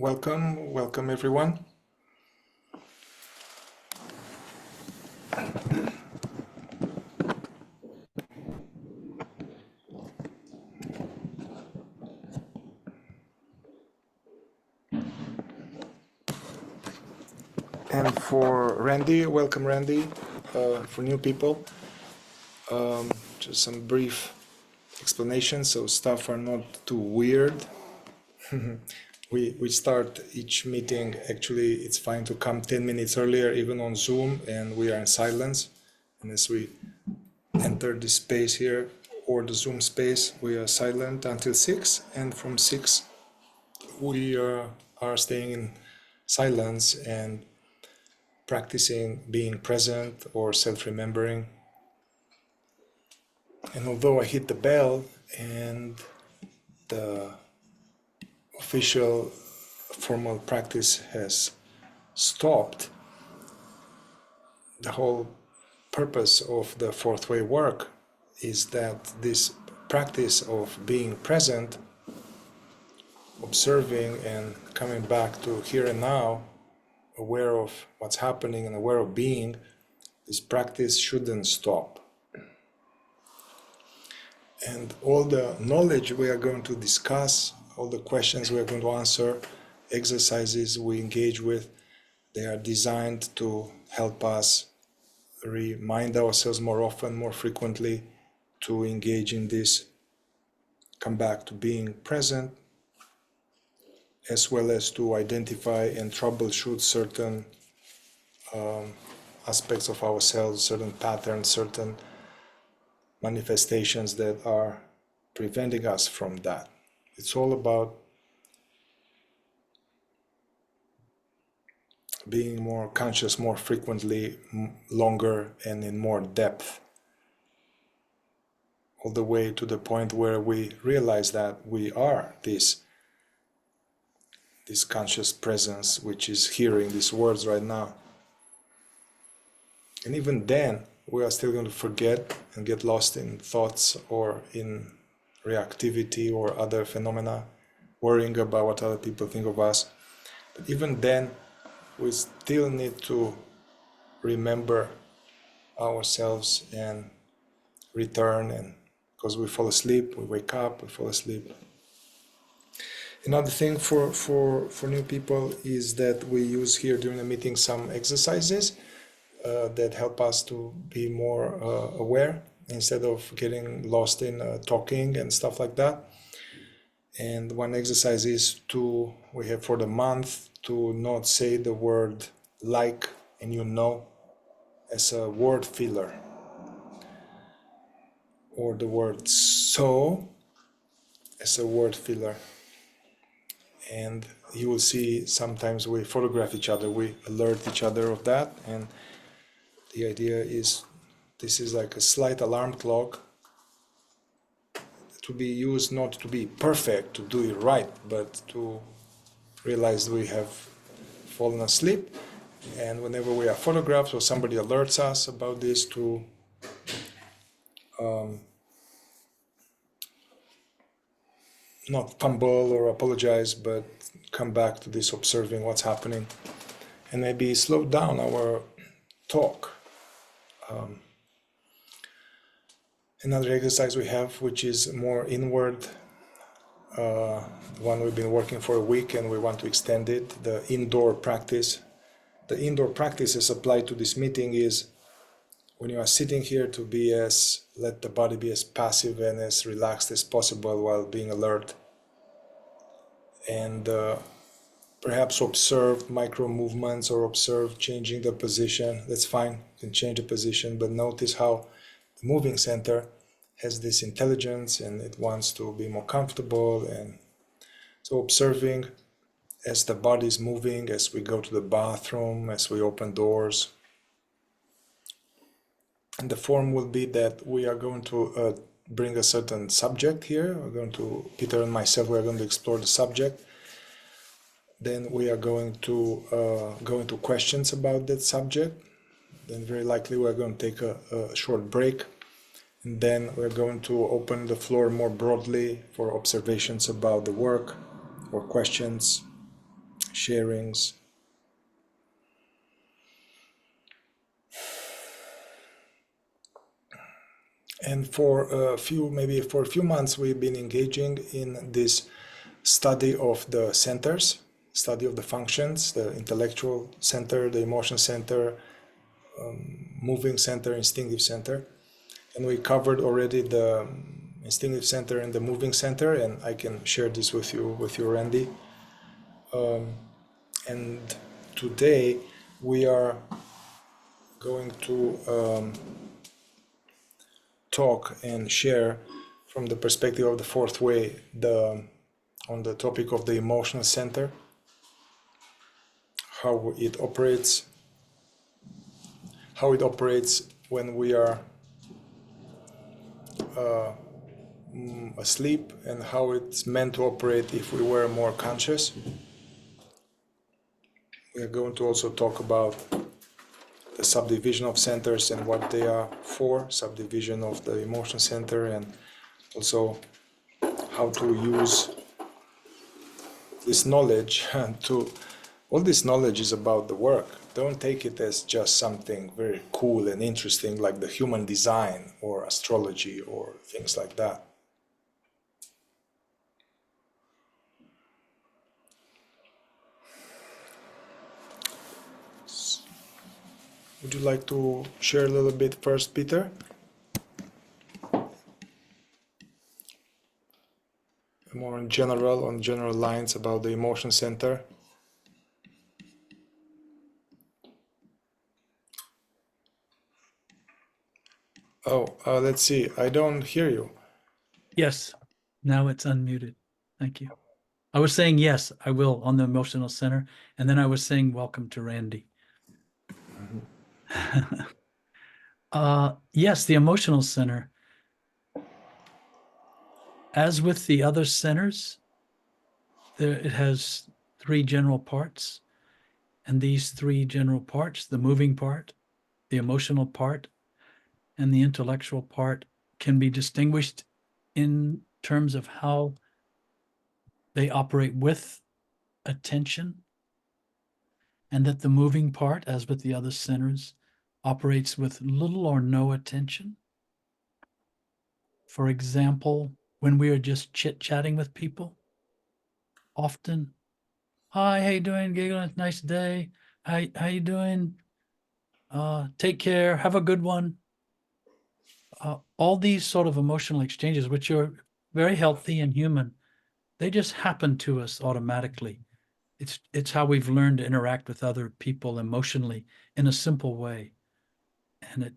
Welcome everyone. And for Randy, welcome Randy. For new people, just some brief explanations so stuff are not too weird. We start each meeting, actually it's fine to come 10 minutes earlier even on Zoom, and we are in silence. And as we enter the space here or the Zoom space, we are silent until 6, and from 6 we are staying in silence and practicing being present or self-remembering. And although I hit the bell and the official formal practice has stopped, the whole purpose of the fourth way work is that this practice of being present, observing and coming back to here and now, aware of what's happening and aware of being, this practice shouldn't stop. And all the knowledge we are going to discuss, all the questions we are going to answer, exercises we engage with, they are designed to help us remind ourselves more often, more frequently, to engage in this, come back to being present, as well as to identify and troubleshoot certain aspects of ourselves, certain patterns, certain manifestations that are preventing us from that. It's all about being more conscious more frequently, longer, and in more depth, all the way to the point where we realize that we are this conscious presence which is hearing these words right now. And even then, we are still going to forget and get lost in thoughts or in reactivity or other phenomena, worrying about what other people think of us. But even then, we still need to remember ourselves and return, and because we fall asleep, we wake up, we fall asleep. Another thing for new people is that we use here during the meeting some exercises that help us to be more aware instead of getting lost in talking and stuff like that. And one exercise is we have for the month to not say the word like and you know as a word filler, or the word so as a word filler. And you will see sometimes we photograph each other, we alert each other of that, and the idea is this is like a slight alarm clock to be used not to be perfect, to do it right, but to realize we have fallen asleep. And whenever we are photographed or somebody alerts us about this, to not fumble or apologize, but come back to this observing what's happening and maybe slow down our talk. Another exercise we have, which is more inward, one we've been working for a week and we want to extend it, the indoor practice. The indoor practice is applied to this meeting is when you are sitting here to let the body be as passive and as relaxed as possible while being alert, and perhaps observe micro movements or observe changing the position. That's fine, you can change the position, but notice how the moving center has this intelligence and it wants to be more comfortable. And so observing as the body is moving, as we go to the bathroom, as we open doors. And the form will be that we are going to bring a certain subject here. Peter and myself, we are going to explore the subject. Then we are going to go into questions about that subject. Then very likely we are going to take a short break. And then we're going to open the floor more broadly for observations about the work or questions. sharings. And for a few months, we've been engaging in this study of the centers, study of the functions, the intellectual center, the emotion center, moving center, instinctive center. And we covered already the instinctive center and the moving center, and I can share this with you, Randy. And today we are going to talk and share from the perspective of the fourth way on the topic of the emotional center, how it operates when we are asleep, and how it's meant to operate if we were more conscious. We are going to also talk about the subdivision of centers and what they are for, subdivision of the emotion center, and also how to use this knowledge all this knowledge is about the work. Don't take it as just something very cool and interesting like the human design or astrology or things like that. Would you like to share a little bit first, Peter? More on general lines about the emotion center. Oh, let's see. I don't hear you. Yes, now it's unmuted. Thank you. I was saying yes, I will on the emotional center, and then I was saying welcome to Randy. Yes, the emotional center. As with the other centers, it has three general parts, and these three general parts, the moving part, the emotional part, and the intellectual part, can be distinguished in terms of how they operate with attention, and that the moving part, as with the other centers, operates with little or no attention. For example, when we are just chit-chatting with people, often, hi, how you doing? Giggling, nice day. How you doing? Take care, have a good one. All these sort of emotional exchanges, which are very healthy and human, they just happen to us automatically. It's how we've learned to interact with other people emotionally in a simple way. And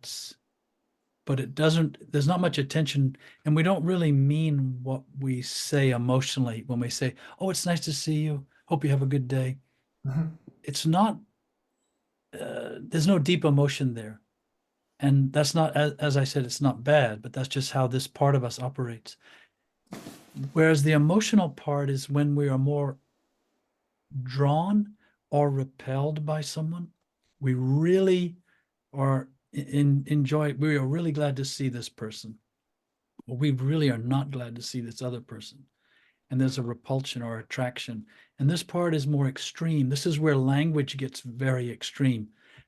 but it doesn't, there's not much attention, and we don't really mean what we say emotionally when we say, oh, it's nice to see you, hope you have a good day. Mm-hmm. It's not, there's no deep emotion there. And that's not, as I said, it's not bad, but that's just how this part of us operates. Whereas the emotional part is when we are more drawn or repelled by someone. We really are enjoy, we are really glad to see this person. Well, we really are not glad to see this other person. And there's a repulsion or attraction. And this part is more extreme. This is where language gets very extreme.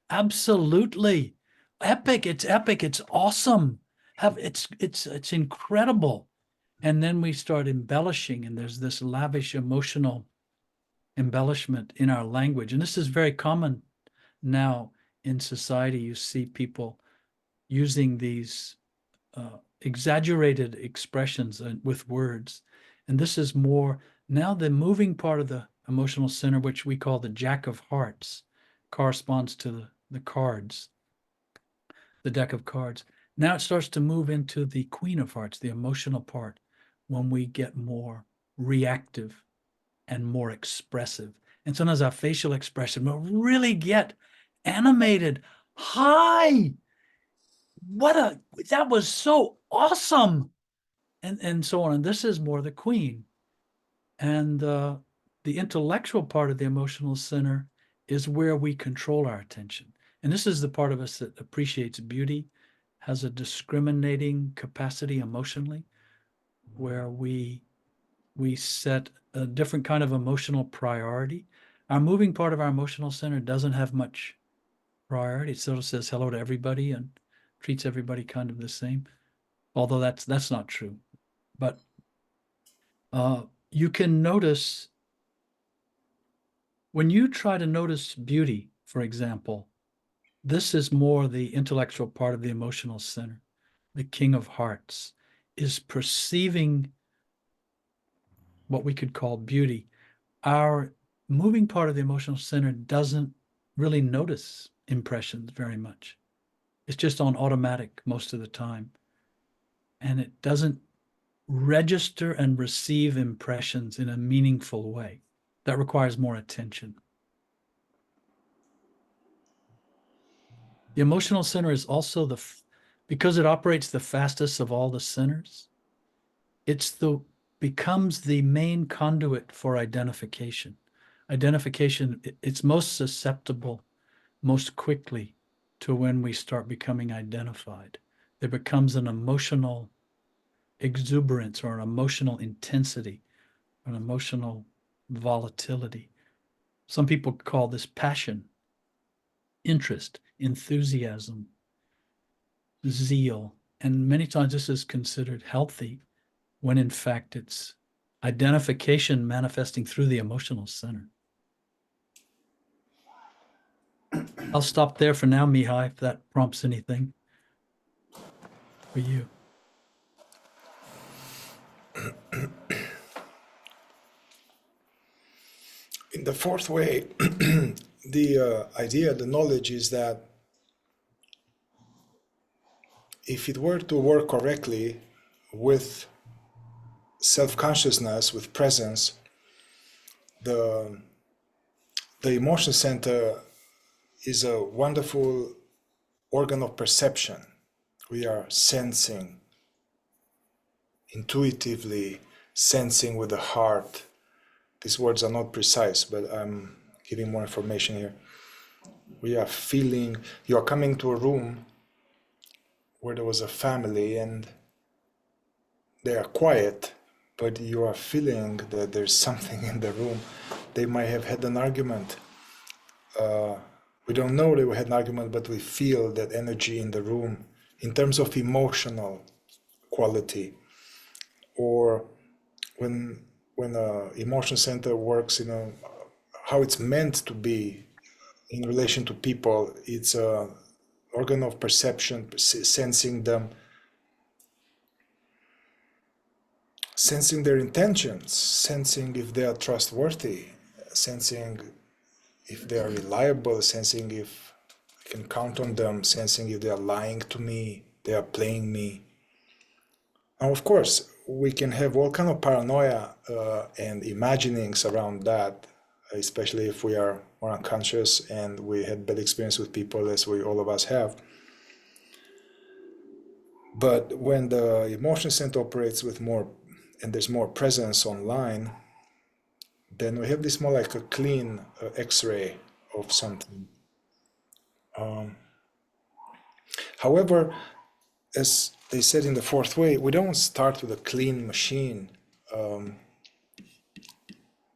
Absolutely. Epic. It's epic. It's awesome. It's incredible. And then we start embellishing, and there's this lavish emotional embellishment in our language. And this is very common now in society. You see people using these exaggerated expressions with words. And this is more now the moving part of the emotional center, which we call the Jack of Hearts, corresponds to the cards, the deck of cards. Now it starts to move into the Queen of Hearts, the emotional part, when we get more reactive and more expressive. And sometimes our facial expression will really get animated. Hi, that was so awesome. And so on. And this is more the Queen. And the intellectual part of the emotional center is where we control our attention. And this is the part of us that appreciates beauty, has a discriminating capacity emotionally, where we set a different kind of emotional priority. Our moving part of our emotional center doesn't have much priority. It sort of says hello to everybody and treats everybody kind of the same. Although that's not true. But you can notice when you try to notice beauty, for example, this is more the intellectual part of the emotional center. The King of Hearts is perceiving what we could call beauty. Our moving part of the emotional center doesn't really notice impressions very much. It's just on automatic most of the time. And it doesn't register and receive impressions in a meaningful way. That requires more attention. The emotional center is also because it operates the fastest of all the centers, becomes the main conduit for identification. Identification, it's most susceptible most quickly to when we start becoming identified. There becomes an emotional exuberance or an emotional intensity, an emotional volatility. Some people call this passion, interest, enthusiasm, zeal. And many times this is considered healthy when in fact it's identification manifesting through the emotional center. I'll stop there for now, Mihai, if that prompts anything for you. In the fourth way, the idea, the knowledge is that if it were to work correctly with self-consciousness, with presence, the emotion center is a wonderful organ of perception. We are sensing, intuitively sensing with the heart. These words are not precise, but I'm giving more information here. We are feeling, you are coming to a room where there was a family and they are quiet, but you are feeling that there's something in the room. They might have had an argument. We don't know they had an argument, but we feel that energy in the room in terms of emotional quality. Or when emotion center works, how it's meant to be in relation to people, it's a organ of perception, sensing them, sensing their intentions, sensing if they are trustworthy, sensing if they are reliable, sensing if I can count on them, sensing if they are lying to me, they are playing me. Now, of course, we can have all kind of paranoia and imaginings around that, especially if we are more unconscious and we had bad experience with people, as we all of us have. But when the emotion center operates with more, and there's more presence online, then we have this more like a clean X-ray of something. However, as they said in the fourth way, we don't start with a clean machine.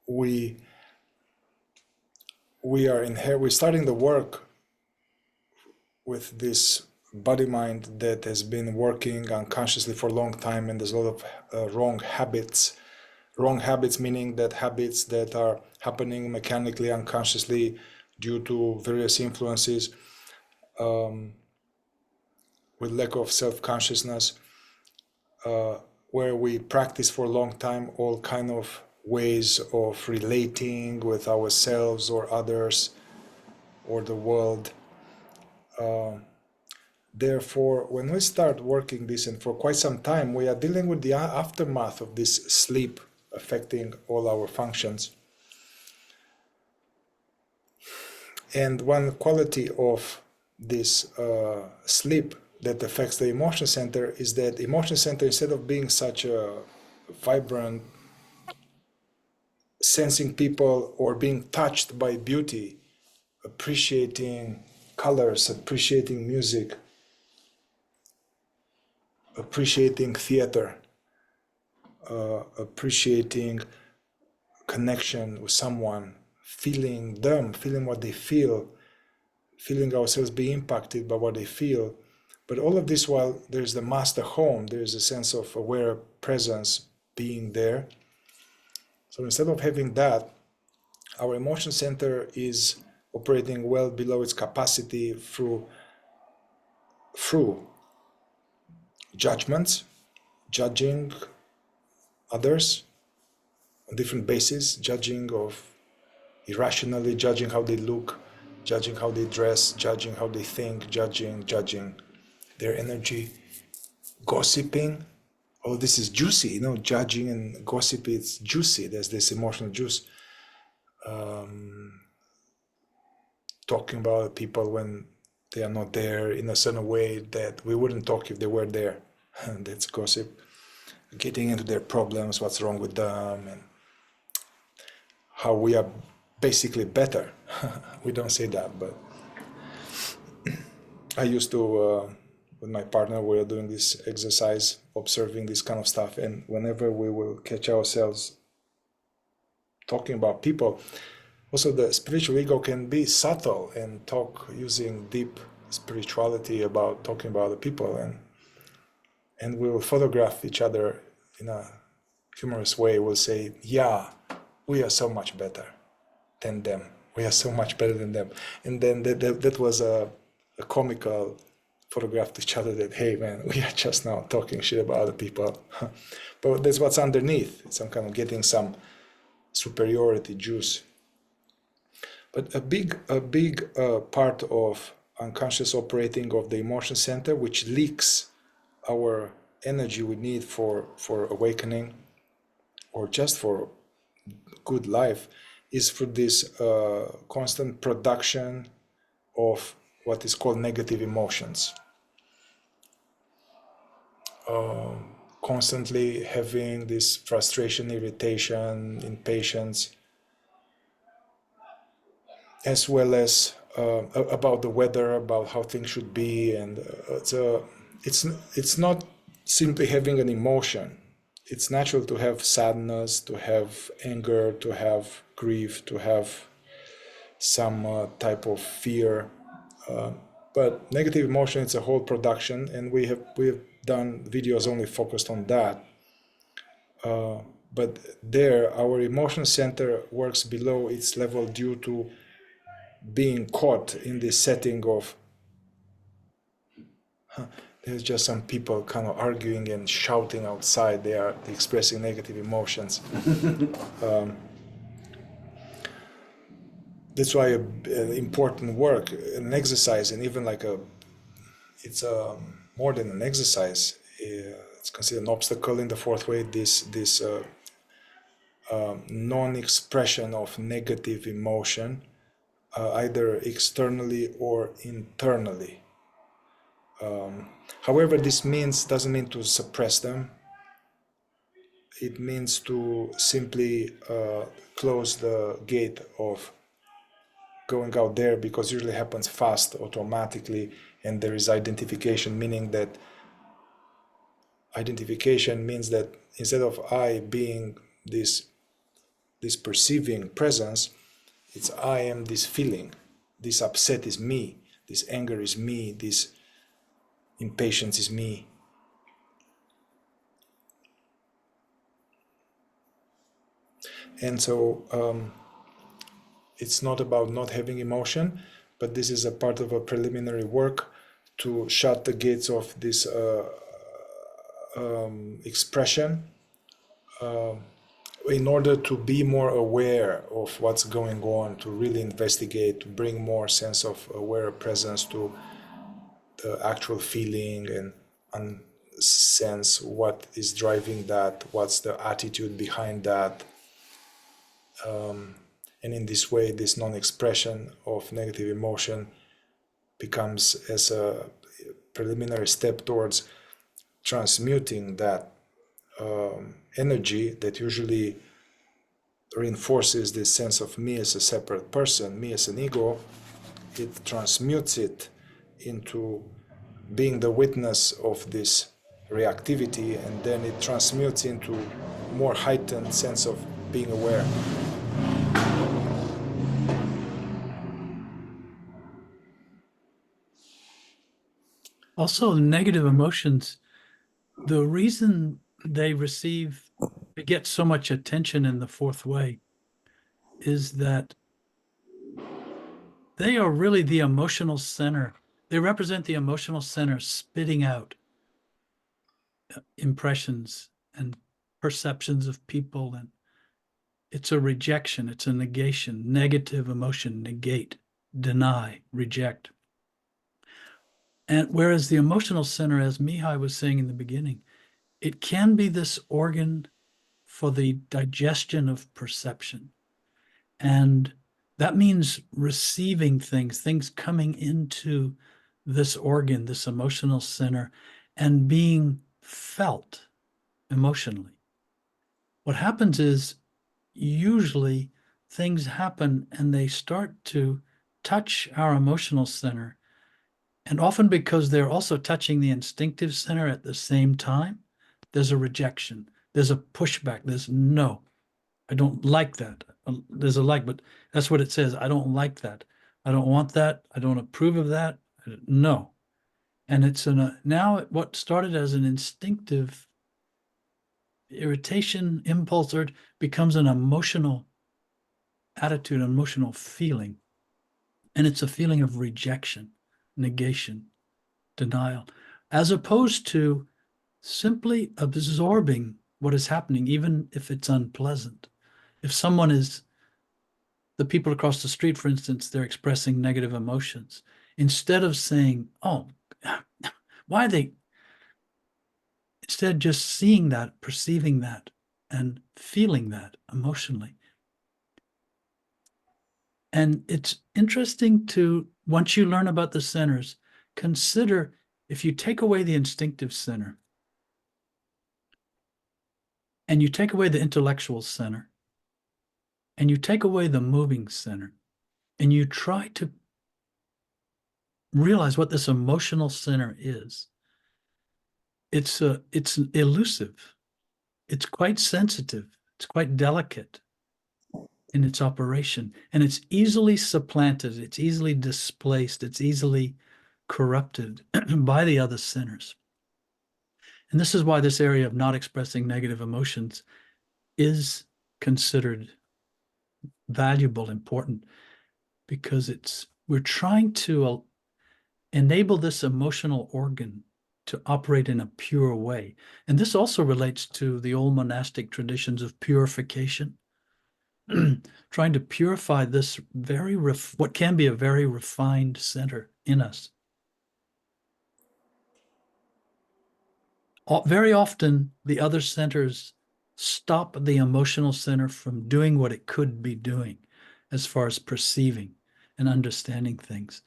We're starting the work with this body-mind that has been working unconsciously for a long time, and there's a lot of wrong habits. Wrong habits meaning that habits that are happening mechanically, unconsciously, due to various influences, with lack of self-consciousness, where we practice for a long time all kind of ways of relating with ourselves or others or the world. Therefore, when we start working this, and for quite some time, we are dealing with the aftermath of this sleep affecting all our functions. And one quality of this sleep that affects the emotion center is that emotion center, instead of being such a vibrant, sensing people or being touched by beauty, appreciating colors, appreciating music, appreciating theater, appreciating connection with someone, feeling them, feeling what they feel, feeling ourselves be impacted by what they feel. But all of this while there's the master home, there's a sense of aware presence being there. So instead of having that, our emotion center is operating well below its capacity through judgments, judging others on different bases, judging of irrationally, judging how they look, judging how they dress, judging how they think, judging their energy, gossiping. Oh, this is juicy, you know, judging and gossip, it's juicy. There's this emotional juice. Talking about people when they are not there in a certain way that we wouldn't talk if they were there. That's gossip. Getting into their problems, what's wrong with them, and how we are basically better. We don't say that, but I used to, with my partner, we are doing this exercise, observing this kind of stuff, and whenever we will catch ourselves talking about people, also the spiritual ego can be subtle and talk using deep spirituality about talking about the people, and we will photograph each other in a humorous way. We'll say, yeah, we are so much better than them. We are so much better than them. And then that was a comical photograph to each other that, hey man, we are just now talking shit about other people. But that's what's underneath. It's some kind of getting some superiority juice. But a big part of unconscious operating of the emotion center, which leaks our energy we need for awakening or just for good life, is for this constant production of what is called negative emotions. Constantly having this frustration, irritation, impatience, as well as about the weather, about how things should be, and it's not simply having an emotion. It's natural to have sadness, to have anger, to have grief, to have some type of fear. But negative emotion, it's a whole production, and we have done videos only focused on that. But there, our emotion center works below its level due to being caught in this setting of there's just some people kind of arguing and shouting outside. They are expressing negative emotions. That's why important work, an exercise, and even like it's more than an exercise. It's considered an obstacle in the fourth way. This non-expression of negative emotion, either externally or internally. However, this doesn't mean to suppress them. It means to simply close the gate of going out there, because it usually happens fast, automatically, and there is identification, meaning that identification means that instead of I being this perceiving presence, it's I am this feeling. This upset is me. This anger is me. This impatience is me. And so it's not about not having emotion, but this is a part of a preliminary work to shut the gates of this expression in order to be more aware of what's going on, to really investigate, to bring more sense of aware presence to the actual feeling and sense what is driving that, what's the attitude behind that. And in this way, this non-expression of negative emotion becomes as a preliminary step towards transmuting that energy that usually reinforces this sense of me as a separate person, me as an ego. It transmutes it into being the witness of this reactivity, and then it transmutes into more heightened sense of being aware. Also, negative emotions, the reason they get so much attention in the fourth way is that they are really the emotional center. They represent the emotional center spitting out impressions and perceptions of people. And it's a rejection, it's a negation, negative emotion, negate, deny, reject. And whereas the emotional center, as Mihai was saying in the beginning, it can be this organ for the digestion of perception. And that means receiving things coming into this organ, this emotional center, and being felt emotionally. What happens is usually things happen and they start to touch our emotional center. And often because they're also touching the instinctive center at the same time, there's a rejection, there's a pushback, there's no, I don't like that. There's a like, but that's what it says. I don't like that. I don't want that. I don't approve of that. No. And it's now what started as an instinctive irritation, impulse, or becomes an emotional attitude, an emotional feeling. And it's a feeling of rejection, negation, denial, as opposed to simply absorbing what is happening, even if it's unpleasant. If someone is, the people across the street, for instance, they're expressing negative emotions, instead of saying, oh, why are they, instead just seeing that, perceiving that, and feeling that emotionally. And it's interesting to, once you learn about the centers, consider if you take away the instinctive center and you take away the intellectual center and you take away the moving center and you try to realize what this emotional center is, it's elusive. It's quite sensitive. It's quite delicate in its operation, and it's easily supplanted. It's easily displaced. It's easily corrupted by the other centers. And this is why this area of not expressing negative emotions is considered valuable, important, because we're trying to enable this emotional organ to operate in a pure way. And this also relates to the old monastic traditions of purification, trying to purify this what can be a very refined center in us. Very often, the other centers stop the emotional center from doing what it could be doing as far as perceiving and understanding things,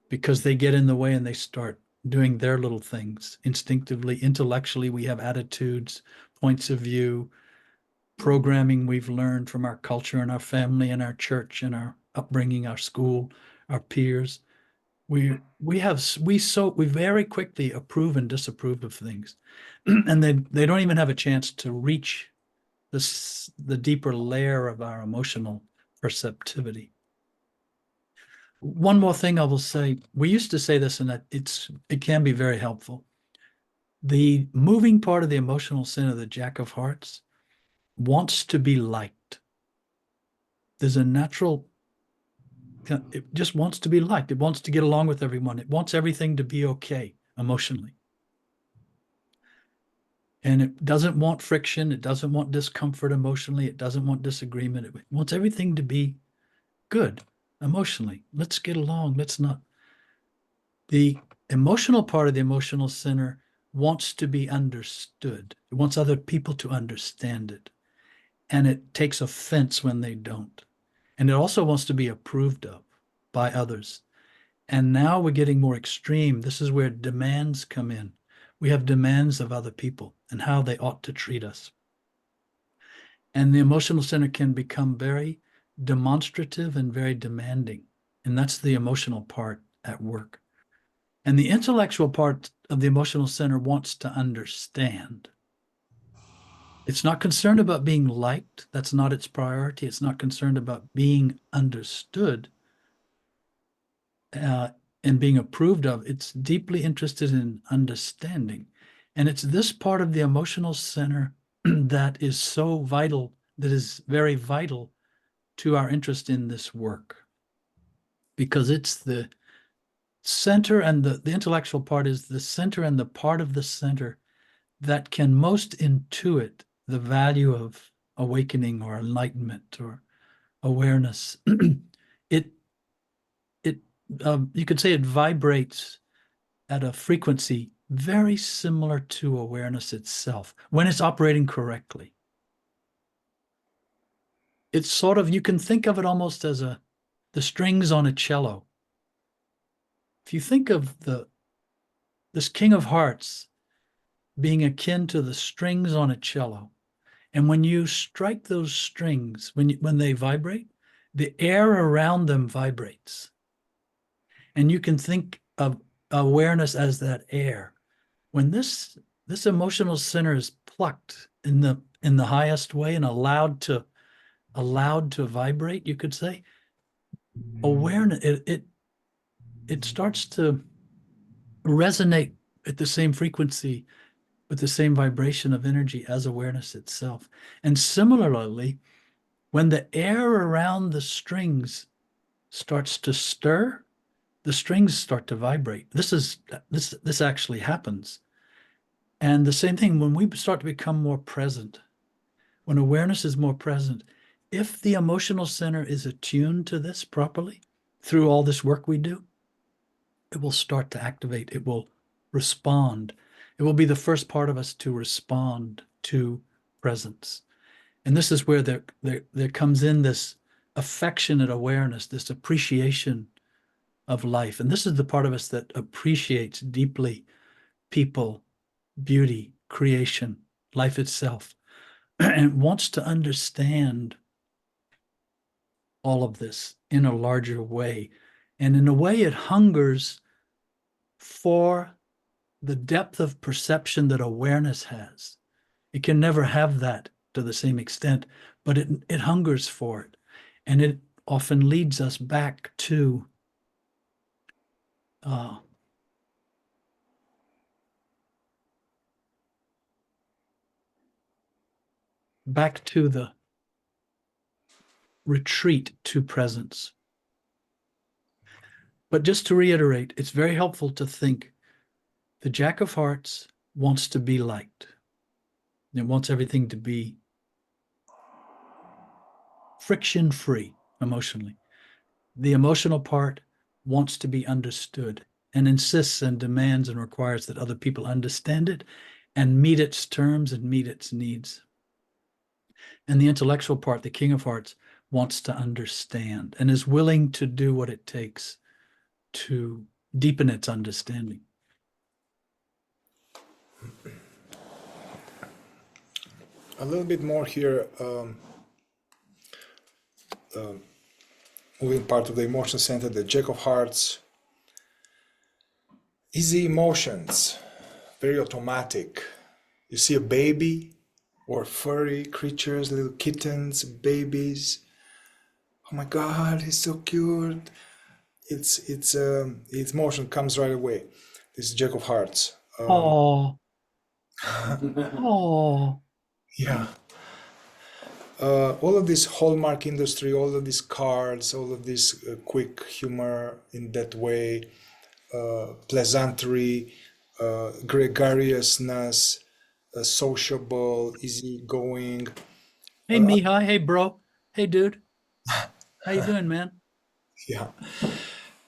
because they get in the way and they start doing their little things instinctively. Intellectually, we have attitudes, points of view, programming we've learned from our culture and our family and our church and our upbringing, our school, our peers. We very quickly approve and disapprove of things, and they don't even have a chance to reach the deeper layer of our emotional perceptivity. One more thing I will say, we used to say this, and it can be very helpful. The moving part of the emotional center, the Jack of Hearts, wants to be liked. There's a natural, it just wants to be liked. It wants to get along with everyone. It wants everything to be okay emotionally. And it doesn't want friction. It doesn't want discomfort emotionally. It doesn't want disagreement. It wants everything to be good emotionally. Let's get along. Let's not. The emotional part of the emotional center wants to be understood. It wants other people to understand it. And it takes offense when they don't. And it also wants to be approved of by others. And now we're getting more extreme. This is where demands come in. We have demands of other people and how they ought to treat us. And the emotional center can become very demonstrative and very demanding. And that's the emotional part at work. And the intellectual part of the emotional center wants to understand. It's not concerned about being liked. That's not its priority. It's not concerned about being understood. and being approved of. It's deeply interested in understanding. And it's this part of the emotional center that is so vital, that is very vital to our interest in this work. Because it's the center, and the intellectual part is the center and the part of the center that can most intuit the value of awakening or enlightenment or awareness. You could say it vibrates at a frequency very similar to awareness itself when it's operating correctly. It's sort of, you can think of it almost as the strings on a cello. If you think of this King of Hearts being akin to the strings on a cello, and when you strike those strings, when they vibrate, the air around them vibrates. And you can think of awareness as that air. When this emotional center is plucked in the highest way and allowed to vibrate, you could say, awareness, it starts to resonate at the same frequency, with the same vibration of energy as awareness itself. And similarly, when the air around the strings starts to stir, the strings start to vibrate. This actually happens. And the same thing when we start to become more present, when awareness is more present, if the emotional center is attuned to this properly through all this work we do, it will start to activate. It will respond. It will be the first part of us to respond to presence. And this is where there comes in this affectionate awareness, this appreciation of life. And this is the part of us that appreciates deeply people, beauty, creation, life itself, and wants to understand all of this in a larger way. And in a way, it hungers for the depth of perception that awareness has. It can never have that to the same extent, but it hungers for it. And it often leads us back to the retreat to presence. But just to reiterate, it's very helpful to think the Jack of Hearts wants to be liked. It wants everything to be friction-free emotionally. The emotional part wants to be understood and insists and demands and requires that other people understand it and meet its terms and meet its needs. And the intellectual part, the King of Hearts, wants to understand and is willing to do what it takes to deepen its understanding. A little bit more here, moving part of the emotion center, the Jack of Hearts. Easy emotions, very automatic. You see a baby or furry creatures, little kittens, babies. Oh my God, he's so cute. Its emotion comes right away. This is Jack of Hearts. Oh, oh. Yeah. All of this Hallmark industry, all of these cards, all of this quick humor in that way, pleasantry, gregariousness, sociable, easygoing. Hey, Mihai. Hey, bro. Hey, dude. How you doing, man? Yeah.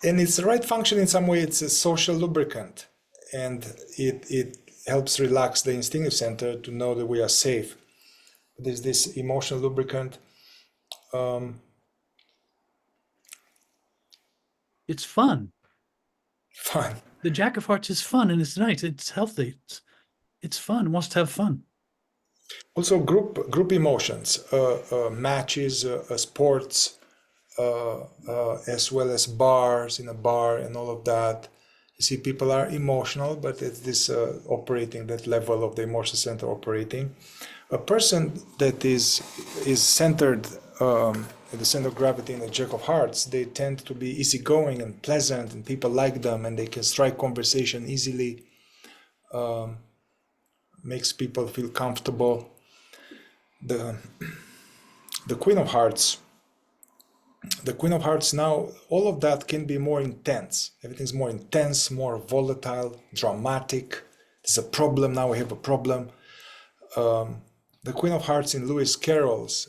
And it's the right function in some way. It's a social lubricant, and it helps relax the instinctive center to know that we are safe. There's this emotional lubricant. It's fun. Fun. The Jack of Hearts is fun and it's nice. It's healthy. It's fun. It wants to have fun. Also, group emotions, matches, sports, as well as bars, in a bar and all of that. You see, people are emotional, but it's this operating, that level of the emotional center operating. A person that is centered at the center of gravity in the Jack of Hearts, they tend to be easygoing and pleasant, and people like them, and they can strike conversation easily, makes people feel comfortable. The Queen of Hearts, now, all of that can be more intense. Everything's more intense, more volatile, dramatic. There's a problem, now we have a problem. The Queen of Hearts in Lewis Carroll's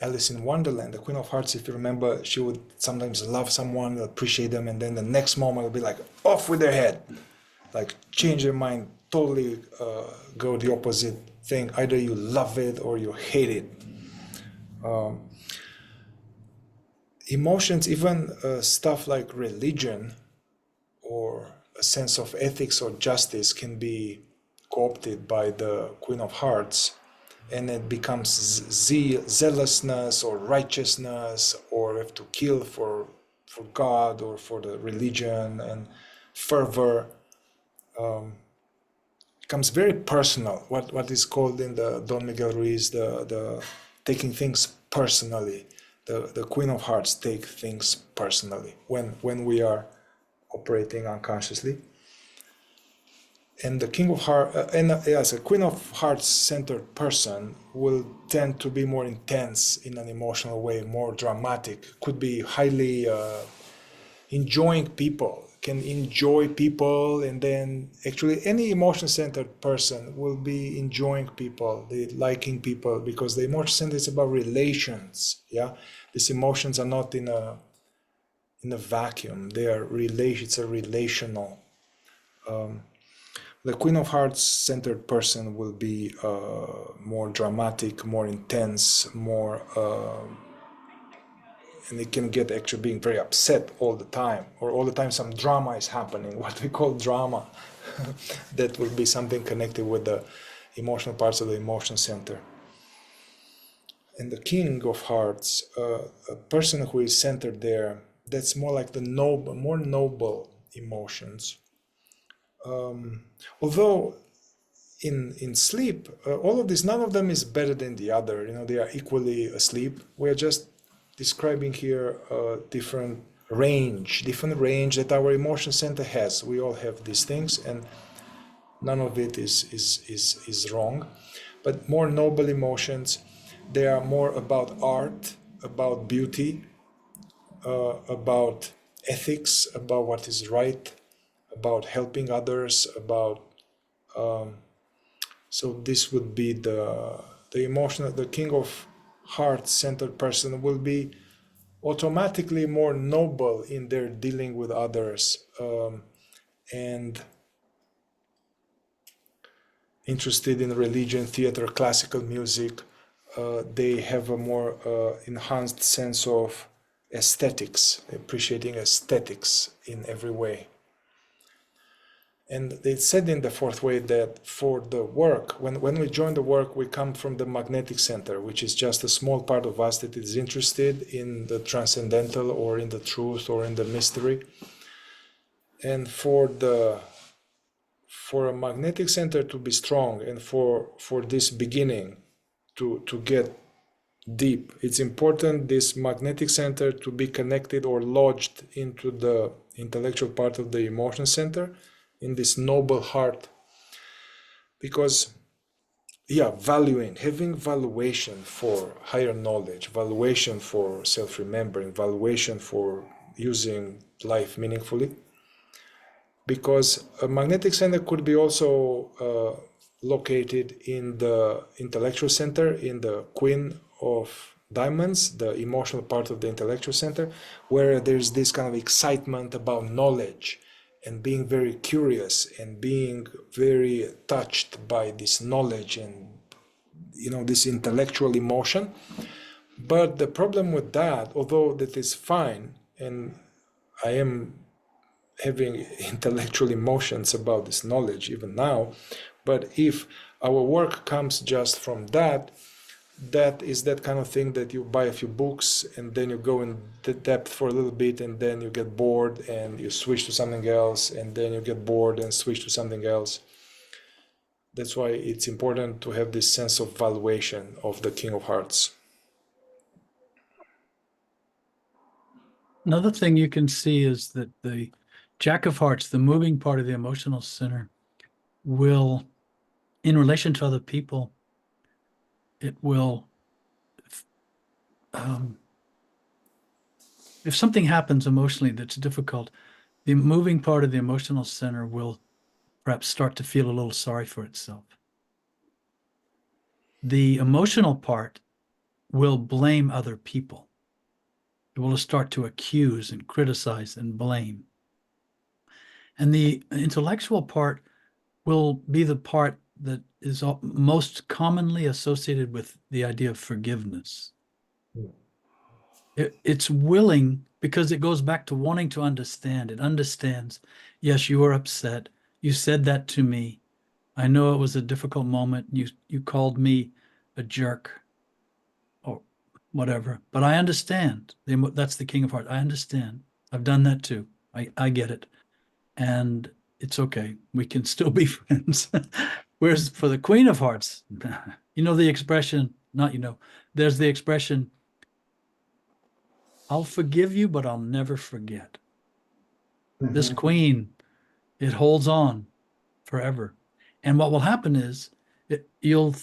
Alice in Wonderland, the Queen of Hearts, if you remember, she would sometimes love someone, appreciate them, and then the next moment would be like, off with their head. Like, change their mind, totally go the opposite thing. Either you love it or you hate it. Emotions, even stuff like religion or a sense of ethics or justice, can be co-opted by the Queen of Hearts, and it becomes zealousness or righteousness, or have to kill for God or for the religion, and fervor. Becomes very personal. What is called in the Don Miguel Ruiz the taking things personally. The Queen of Hearts take things personally when we are operating unconsciously. And the King of Hearts, as a Queen of Hearts centered person, will tend to be more intense in an emotional way, more dramatic, could be highly enjoying people, can enjoy people, and then actually any emotion centered person will be enjoying people, they liking people, because the emotion center is about relations. Yeah, these emotions are not in a vacuum, they are it's a relational. The Queen of Hearts centered person will be more dramatic, more intense, more and it can get actually being very upset all the time, or all the time some drama is happening, what we call drama. That will be something connected with the emotional parts of the emotion center. And the King of Hearts, a person who is centered there, that's more like the more noble emotions. Although in sleep, all of this, none of them is better than the other. They are equally asleep. We are just describing here a different range that our emotion center has. We all have these things, and none of it is wrong. But more noble emotions, they are more about art, about beauty, about ethics, about what is right, about helping others, about so this would be the emotional. The King of Hearts centered person will be automatically more noble in their dealing with others, and interested in religion, theater, classical music. They have a more enhanced sense of aesthetics, appreciating aesthetics in every way. And they said in the fourth way that for the work, when we join the work, we come from the magnetic center, which is just a small part of us that is interested in the transcendental or in the truth or in the mystery. And for a magnetic center to be strong, and for this beginning to get deep, it's important this magnetic center to be connected or lodged into the intellectual part of the emotion center, in this noble heart. Because having valuation for higher knowledge, valuation for self-remembering, valuation for using life meaningfully. Because a magnetic center could be also located in the intellectual center, in the Queen of Diamonds, the emotional part of the intellectual center, where there's this kind of excitement about knowledge and being very curious and being very touched by this knowledge and this intellectual emotion. But the problem with that, although that is fine, and I am having intellectual emotions about this knowledge even now, but if our work comes just from that is that kind of thing that you buy a few books and then you go in depth for a little bit and then you get bored and you switch to something else and then you get bored and switch to something else. That's why it's important to have this sense of valuation of the King of Hearts. Another thing you can see is that the Jack of Hearts, the moving part of the emotional center, will, in relation to other people, it will, if something happens emotionally that's difficult, the moving part of the emotional center will perhaps start to feel a little sorry for itself. The emotional part will blame other people. It will start to accuse and criticize and blame. And the intellectual part will be the part that is most commonly associated with the idea of forgiveness. It's willing, because it goes back to wanting to understand. It understands, yes, you were upset. You said that to me. I know it was a difficult moment. You called me a jerk or whatever, but I understand. That's the King of Hearts. I understand. I've done that too. I get it. And it's okay. We can still be friends. Whereas for the Queen of Hearts, you know the expression, not there's the expression, I'll forgive you, but I'll never forget. This queen, it holds on forever. And what will happen is you'll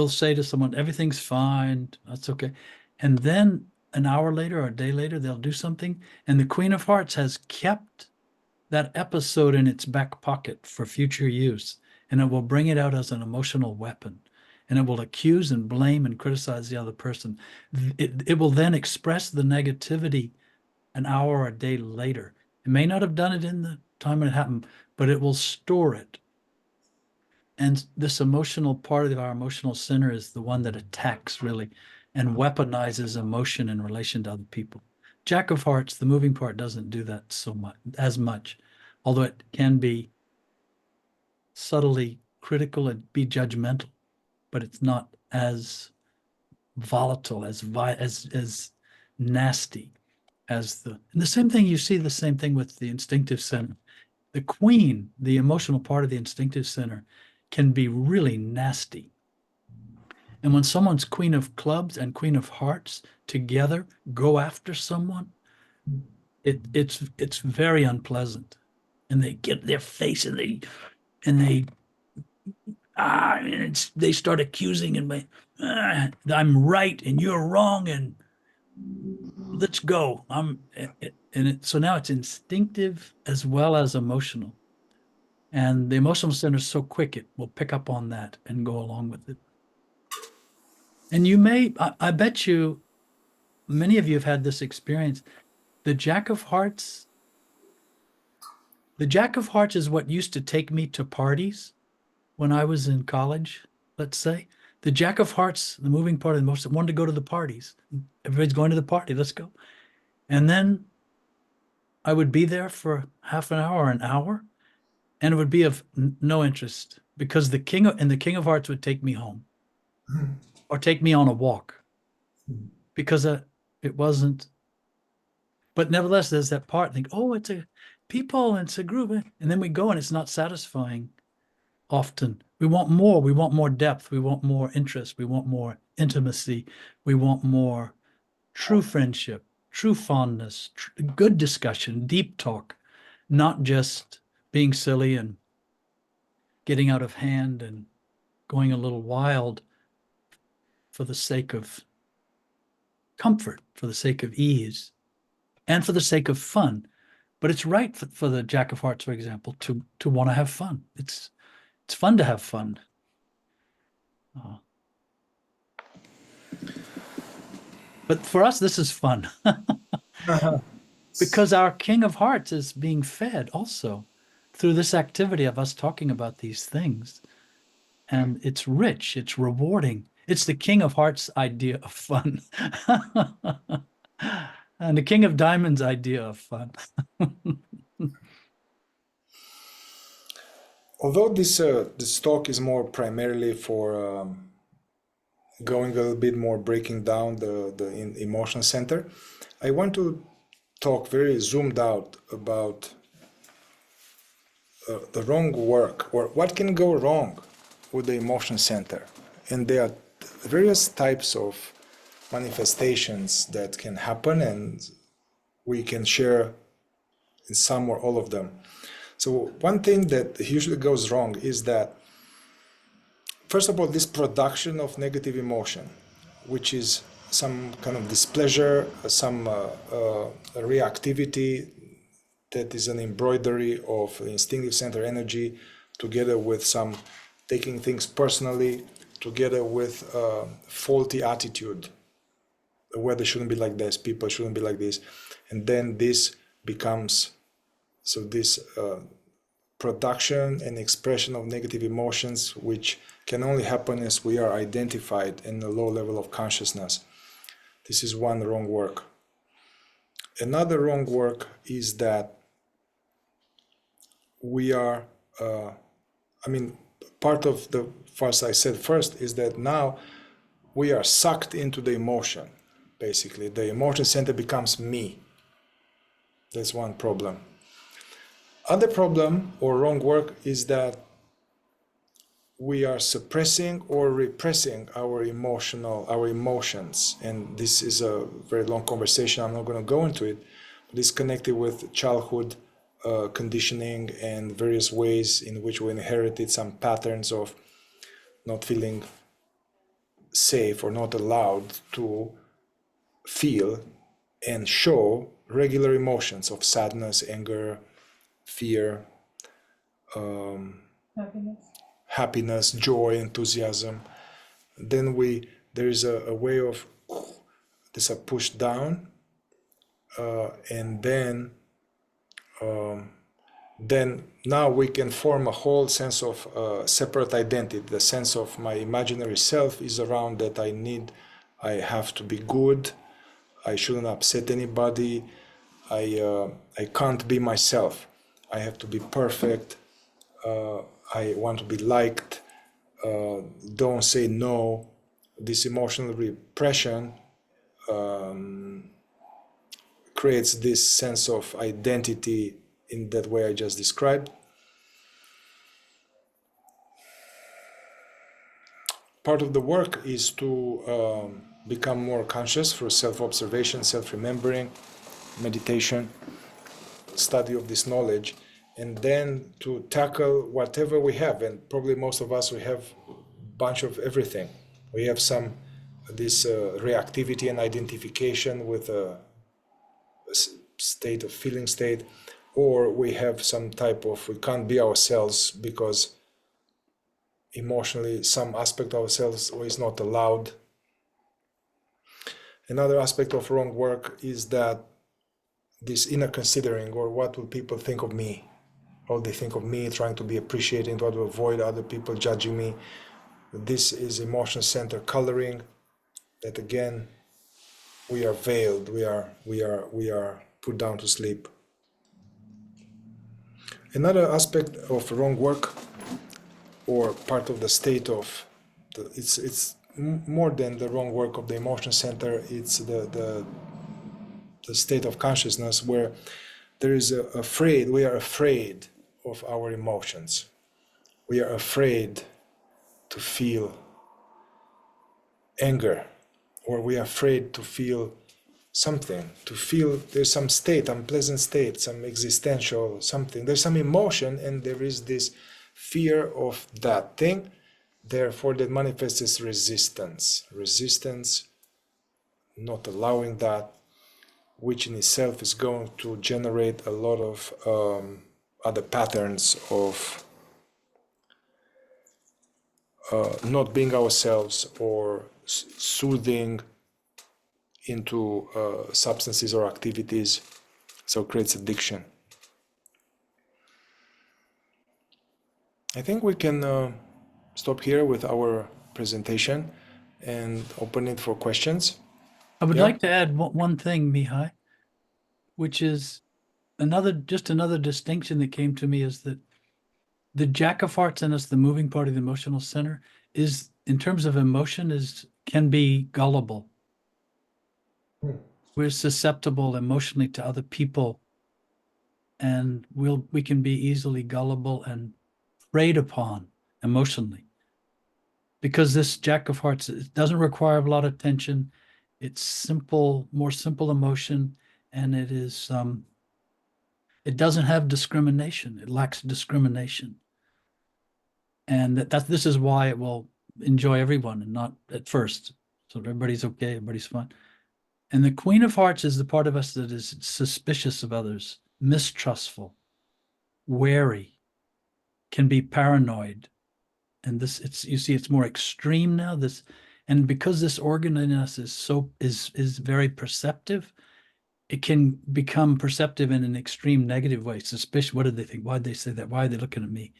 say to someone, everything's fine, that's okay. And then an hour later or a day later, they'll do something. And the Queen of Hearts has kept that episode in its back pocket for future use. And it will bring it out as an emotional weapon. And it will accuse and blame and criticize the other person. It will then express the negativity an hour or a day later. It may not have done it in the time when it happened, but it will store it. And this emotional part of our emotional center is the one that attacks really and weaponizes emotion in relation to other people. Jack of Hearts, the moving part, doesn't do that as much, although it can be subtly critical and be judgmental, but it's not as volatile, as nasty as and the same thing. You see the same thing with the instinctive center. The queen, the emotional part of the instinctive center, can be really nasty. And when someone's Queen of Clubs and Queen of Hearts together go after someone, it's very unpleasant. And they get their face and they start accusing and I'm right and you're wrong and let's go. So now it's instinctive as well as emotional. And the emotional center is so quick, it will pick up on that and go along with it. And I bet you, many of you have had this experience. The Jack of Hearts is what used to take me to parties when I was in college, let's say. The Jack of Hearts, the moving part of the emotion, wanted to go to the parties. Everybody's going to the party, let's go. And then I would be there for half an hour or an hour, and it would be of no interest because the King of Hearts would take me home or take me on a walk because it wasn't. But nevertheless, there's that part. Think, oh, it's a people, and it's a group, and then we go, and it's not satisfying. Often, we want more. We want more depth. We want more interest. We want more intimacy. We want more true friendship, true fondness, good discussion, deep talk, not just being silly and getting out of hand and going a little wild for the sake of comfort, for the sake of ease, and for the sake of fun. But it's right for the Jack of Hearts, for example, to want to have fun. It's fun to have fun. But for us, this is fun. Because our King of Hearts is being fed also through this activity of us talking about these things. And it's rich, it's rewarding. It's the King of Hearts idea of fun. And the King of Diamonds idea of fun. Although this talk is more primarily for going a little bit more breaking down the emotion center, I want to talk very zoomed out about the wrong work or what can go wrong with the emotion center. And there are various types of manifestations that can happen, and we can share in some or all of them. So one thing that usually goes wrong is that, first of all, this production of negative emotion, which is some kind of displeasure, some reactivity that is an embroidery of instinctive center energy, together with some taking things personally, together with faulty attitude. The weather shouldn't be like this, people shouldn't be like this. And then this becomes, so this production and expression of negative emotions, which can only happen as we are identified in a low level of consciousness. This is one wrong work. Another wrong work is that we are, part of the first I said first is that now we are sucked into the emotion. Basically, the emotion center becomes me. That's one problem. Other problem or wrong work is that we are suppressing or repressing our emotions. And this is a very long conversation. I'm not going to go into it, but it's connected with childhood conditioning and various ways in which we inherited some patterns of not feeling safe or not allowed to feel and show regular emotions of sadness, anger, fear, happiness, joy, enthusiasm. Then there is a way of this pushed down, and then now we can form a whole sense of separate identity. The sense of my imaginary self is around that I have to be good, I shouldn't upset anybody, I can't be myself, I have to be perfect, I want to be liked, don't say no. This emotional repression creates this sense of identity in that way I just described. Part of the work is to become more conscious through self-observation, self-remembering, meditation, study of this knowledge, and then to tackle whatever we have. And probably most of us, we have a bunch of everything. We have this reactivity and identification with a state of feeling state, or we have some type of, we can't be ourselves because emotionally some aspect of ourselves is not allowed. Another aspect of wrong work is that this inner considering, or what will people think of me, how they think of me, trying to be appreciated, trying to avoid other people judging me. This is emotion center coloring, that again we are veiled, we are put down to sleep. Another aspect of wrong work, or part of the state of it's more than the wrong work of the emotion center, it's the state of consciousness where there is we are afraid of our emotions. We are afraid to feel anger, or we are afraid to feel something, to feel there's some state, unpleasant state, some existential something. There's some emotion, and there is this fear of that thing. Therefore, that manifests as resistance. Resistance, not allowing that, which in itself is going to generate a lot of other patterns of not being ourselves, or soothing into substances or activities, so it creates addiction. I think we can stop here with our presentation and open it for questions. I would Yeah. like to add one thing, Mihai, which is another distinction that came to me, is that the jack of hearts in us, the moving part of the emotional center, is, in terms of emotion, can be gullible. We're susceptible emotionally to other people, and we can be easily gullible and preyed upon emotionally. because this Jack of Hearts, it doesn't require a lot of tension. It's simple, more simple emotion, and it is it doesn't have discrimination. It lacks discrimination. And this is why it will enjoy everyone and not at first. So everybody's okay, everybody's fine. And the Queen of Hearts is the part of us that is suspicious of others, mistrustful, wary, can be paranoid. And this, you see, it's more extreme now. And because this organ in us is very perceptive, it can become perceptive in an extreme negative way. Suspicious. What did they think? Why did they say that? Why are they looking at me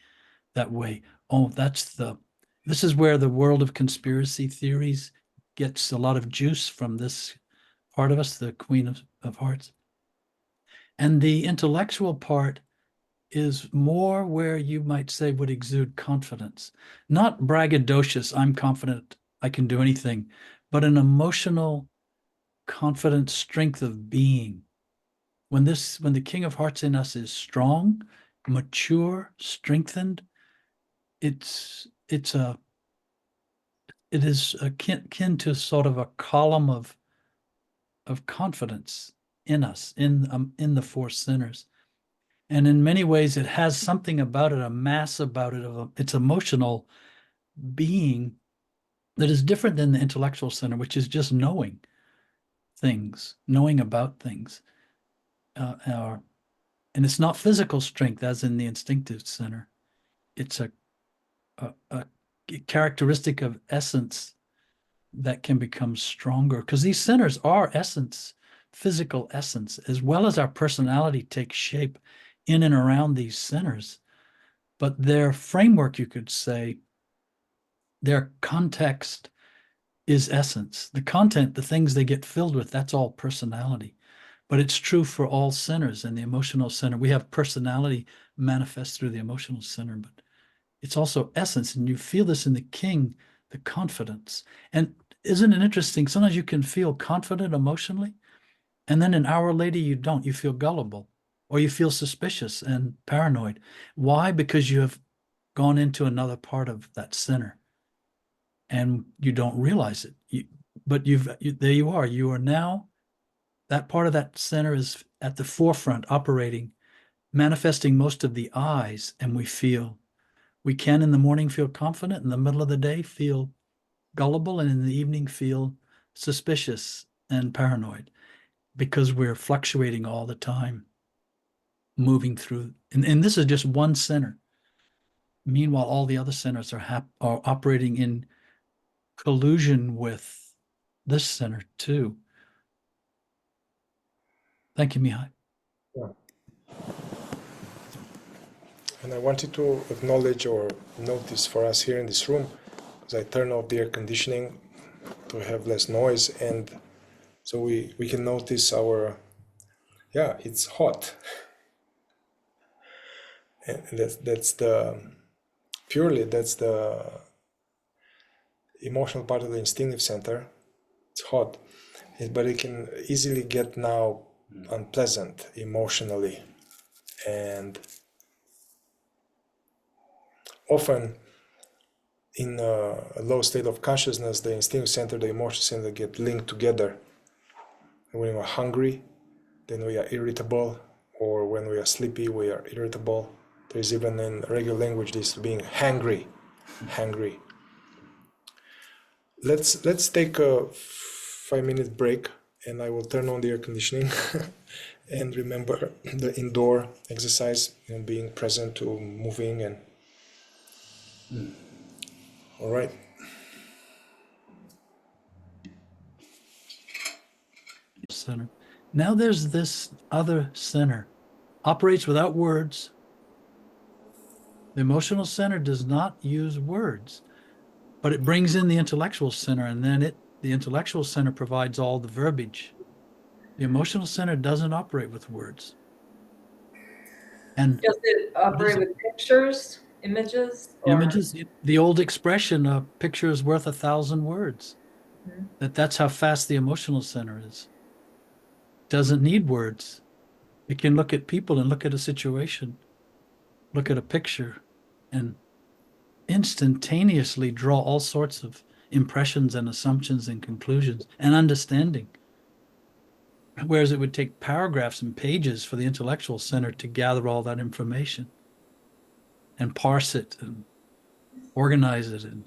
that way? Oh, this is where the world of conspiracy theories gets a lot of juice from this part of us, the Queen of Hearts. And the intellectual part is more where you might say would exude confidence, not braggadocious, I'm confident I can do anything, but an emotional, confident strength of being. When the King of Hearts in us is strong, mature, strengthened, it is akin to sort of a column of confidence in us, in the four sinners. And in many ways, it has something about it, a mass about it, its emotional being that is different than the intellectual center, which is just knowing things, knowing about things. And it's not physical strength as in the instinctive center. It's a characteristic of essence that can become stronger, because these centers are essence, physical essence, as well as our personality takes shape in and around these centers. But their framework, you could say, their context is essence. The content, the things they get filled with, that's all personality. But it's true for all centers. And the emotional center, we have personality manifest through the emotional center, but it's also essence. And you feel this in the King, the confidence. And isn't it interesting? Sometimes you can feel confident emotionally, and then in Our Lady, you don't. You feel gullible, or you feel suspicious and paranoid. Why? Because you have gone into another part of that center, and you don't realize it. But there you are. You are now, that part of that center is at the forefront, operating, manifesting most of the eyes, and we can in the morning feel confident, in the middle of the day feel gullible, and in the evening feel suspicious and paranoid, because we're fluctuating all the time, moving through. And this is just one center. Meanwhile, all the other centers are operating in collusion with this center too. Thank you, Mihai. Yeah. And I wanted to acknowledge or notice for us here in this room, because I turn off the air conditioning to have less noise, and so we can notice it's hot. And that's the emotional part of the instinctive center. It's hot, but it can easily get now unpleasant emotionally, and often in a low state of consciousness, the instinctive center, the emotional center get linked together. When we're hungry, then we are irritable, or when we are sleepy, we are irritable. There's even in regular language this being hangry. Let's take a 5-minute break, and I will turn on the air conditioning and remember the indoor exercise, being present to moving and all right. Center. Now there's this other center, operates without words. The emotional center does not use words, but it brings in the intellectual center, and then the intellectual center provides all the verbiage. The emotional center doesn't operate with words. And does it operate with pictures, images? Images, the old expression, a picture is worth 1,000 words. Mm-hmm. That's how fast the emotional center is. Doesn't need words. It can look at people and look at a situation, look at a picture, and instantaneously draw all sorts of impressions and assumptions and conclusions and understanding. Whereas it would take paragraphs and pages for the intellectual center to gather all that information and parse it and organize it. And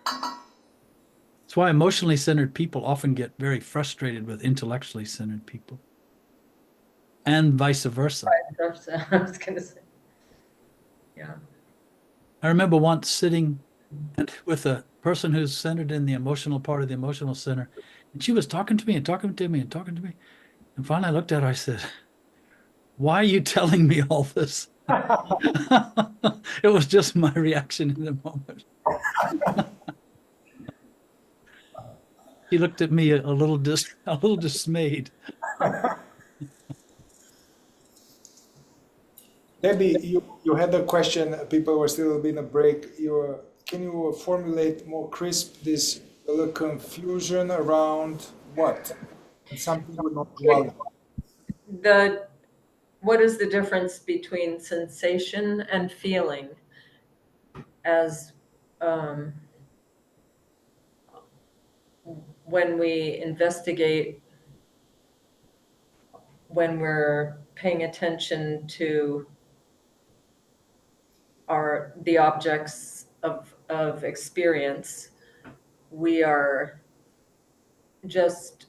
that's why emotionally centered people often get very frustrated with intellectually centered people, and vice versa. I was gonna say. Yeah. I remember once sitting with a person who's centered in the emotional part of the emotional center, and she was talking to me and talking to me and talking to me. And finally I looked at her, I said, "Why are you telling me all this?" It was just my reaction in the moment. He looked at me a little dismayed. Debbie, you had a question. People were still in a break. Can you formulate more crisp this little confusion around what? Something we're not dwelling on. What is the difference between sensation and feeling as when we investigate, when we're paying attention to the objects of experience, we are just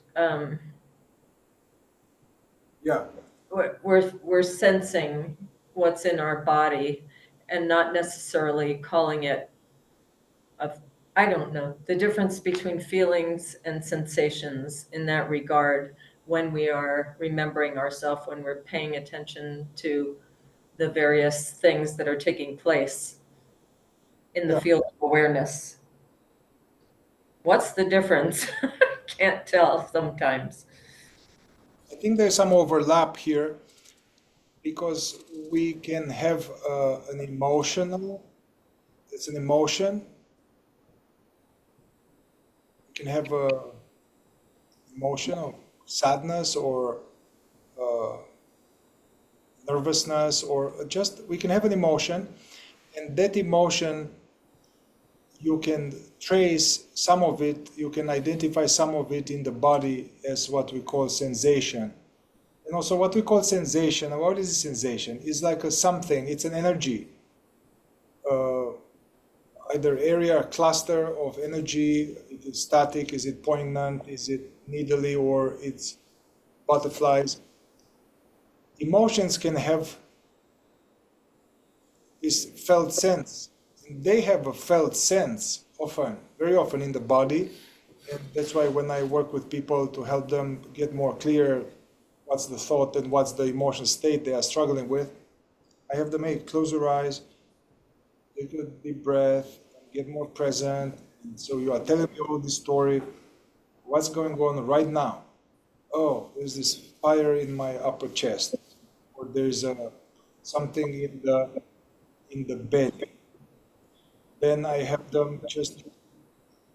Yeah. we're sensing what's in our body and not necessarily calling it I don't know, the difference between feelings and sensations in that regard when we are remembering ourselves, when we're paying attention to the various things that are taking place in the field of awareness. What's the difference? Can't tell sometimes. I think there's some overlap here because we can have an emotional, it's an emotion. We can have a emotion of sadness or nervousness, or just, we can have an emotion, and that emotion, you can trace some of it, you can identify some of it in the body as what we call sensation. And also what we call sensation, and what is a sensation? It's like a something, it's an energy. Either area, cluster of energy, is it static, is it poignant, is it needly, or it's butterflies. Emotions can have this felt sense. They have a felt sense often, very often in the body. And that's why when I work with people to help them get more clear what's the thought and what's the emotional state they are struggling with, I have them, hey, close your eyes, take a deep breath, get more present. And so you are telling me all this story. What's going on right now? Oh, there's this fire in my upper chest, or there's something in the belly. Then I have them just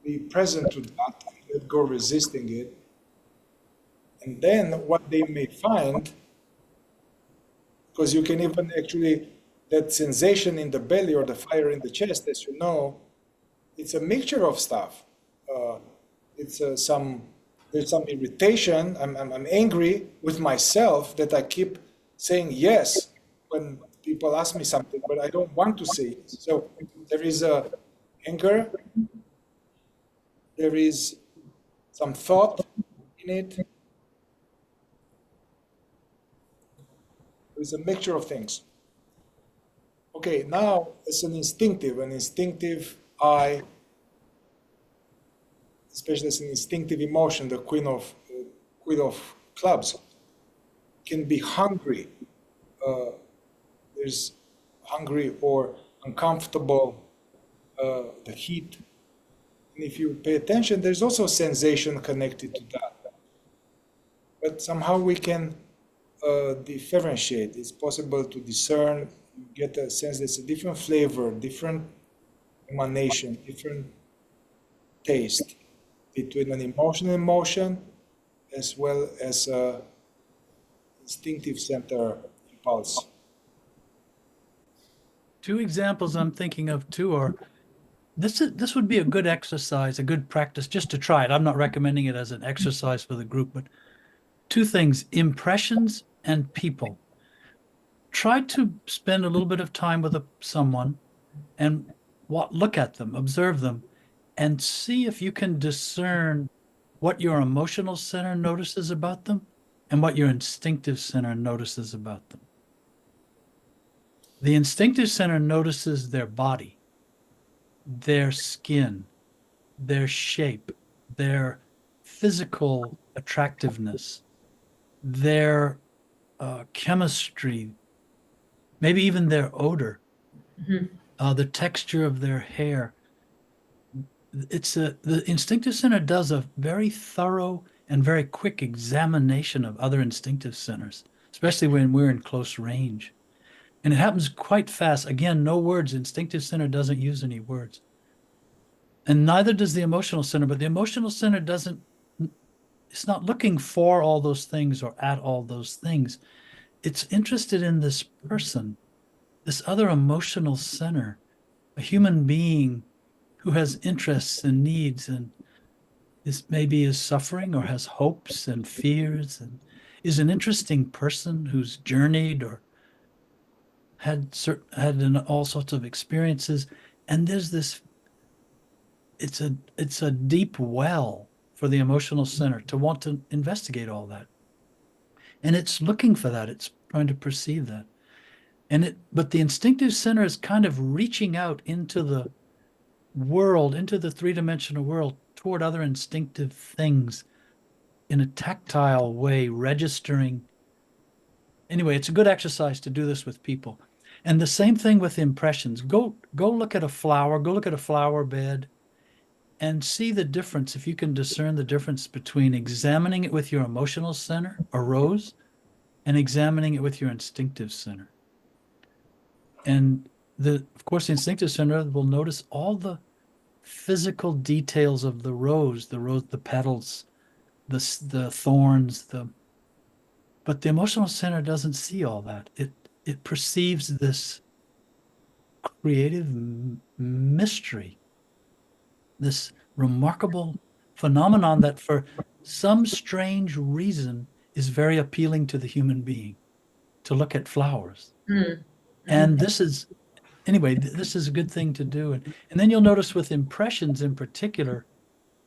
be present to that and let go resisting it. And then what they may find, because you can even actually, that sensation in the belly or the fire in the chest, as you know, it's a mixture of stuff. It's there's some irritation. I'm angry with myself that I keep saying yes when people ask me something, but I don't want to say it. So there is a anger, there is some thought in it. There's a mixture of things. Okay, now it's an instinctive I, especially as an instinctive emotion, the queen of clubs, can be hungry. There's hungry or uncomfortable, the heat. And if you pay attention, there's also sensation connected to that. But somehow we can differentiate. It's possible to discern, you get a sense there's a different flavor, different emanation, different taste between an emotional emotion as well as a instinctive center impulse. Two examples I'm thinking of too are this would be a good exercise, a good practice just to try it. I'm not recommending it as an exercise for the group, but two things: impressions and people. Try to spend a little bit of time with someone and look at them, observe them, and see if you can discern what your emotional center notices about them and what your instinctive center notices about them. The instinctive center notices their body, their skin, their shape, their physical attractiveness, their chemistry, maybe even their odor, the texture of their hair. The instinctive center does a very thorough and very quick examination of other instinctive centers, especially when we're in close range. And it happens quite fast. Again, no words. Instinctive center doesn't use any words. And neither does the emotional center, but the emotional center it's not looking for all those things or at all those things. It's interested in this person, this other emotional center, a human being who has interests and needs and is suffering or has hopes and fears and is an interesting person who's journeyed or had all sorts of experiences. And there's this, it's a deep well for the emotional center to want to investigate all that. And it's looking for that. It's trying to perceive that. But the instinctive center is kind of reaching out into the world, into the three-dimensional world, toward other instinctive things in a tactile way, registering. Anyway, it's a good exercise to do this with people. And the same thing with impressions. Go look at a flower, go look at a flower bed and see the difference, if you can discern the difference between examining it with your emotional center, a rose, and examining it with your instinctive center. And of course, the instinctive center will notice all the physical details of the rose, the petals, the thorns, but the emotional center doesn't see all that. It perceives this creative mystery, this remarkable phenomenon that for some strange reason is very appealing to the human being, to look at flowers. And this is a good thing to do. And then you'll notice with impressions in particular,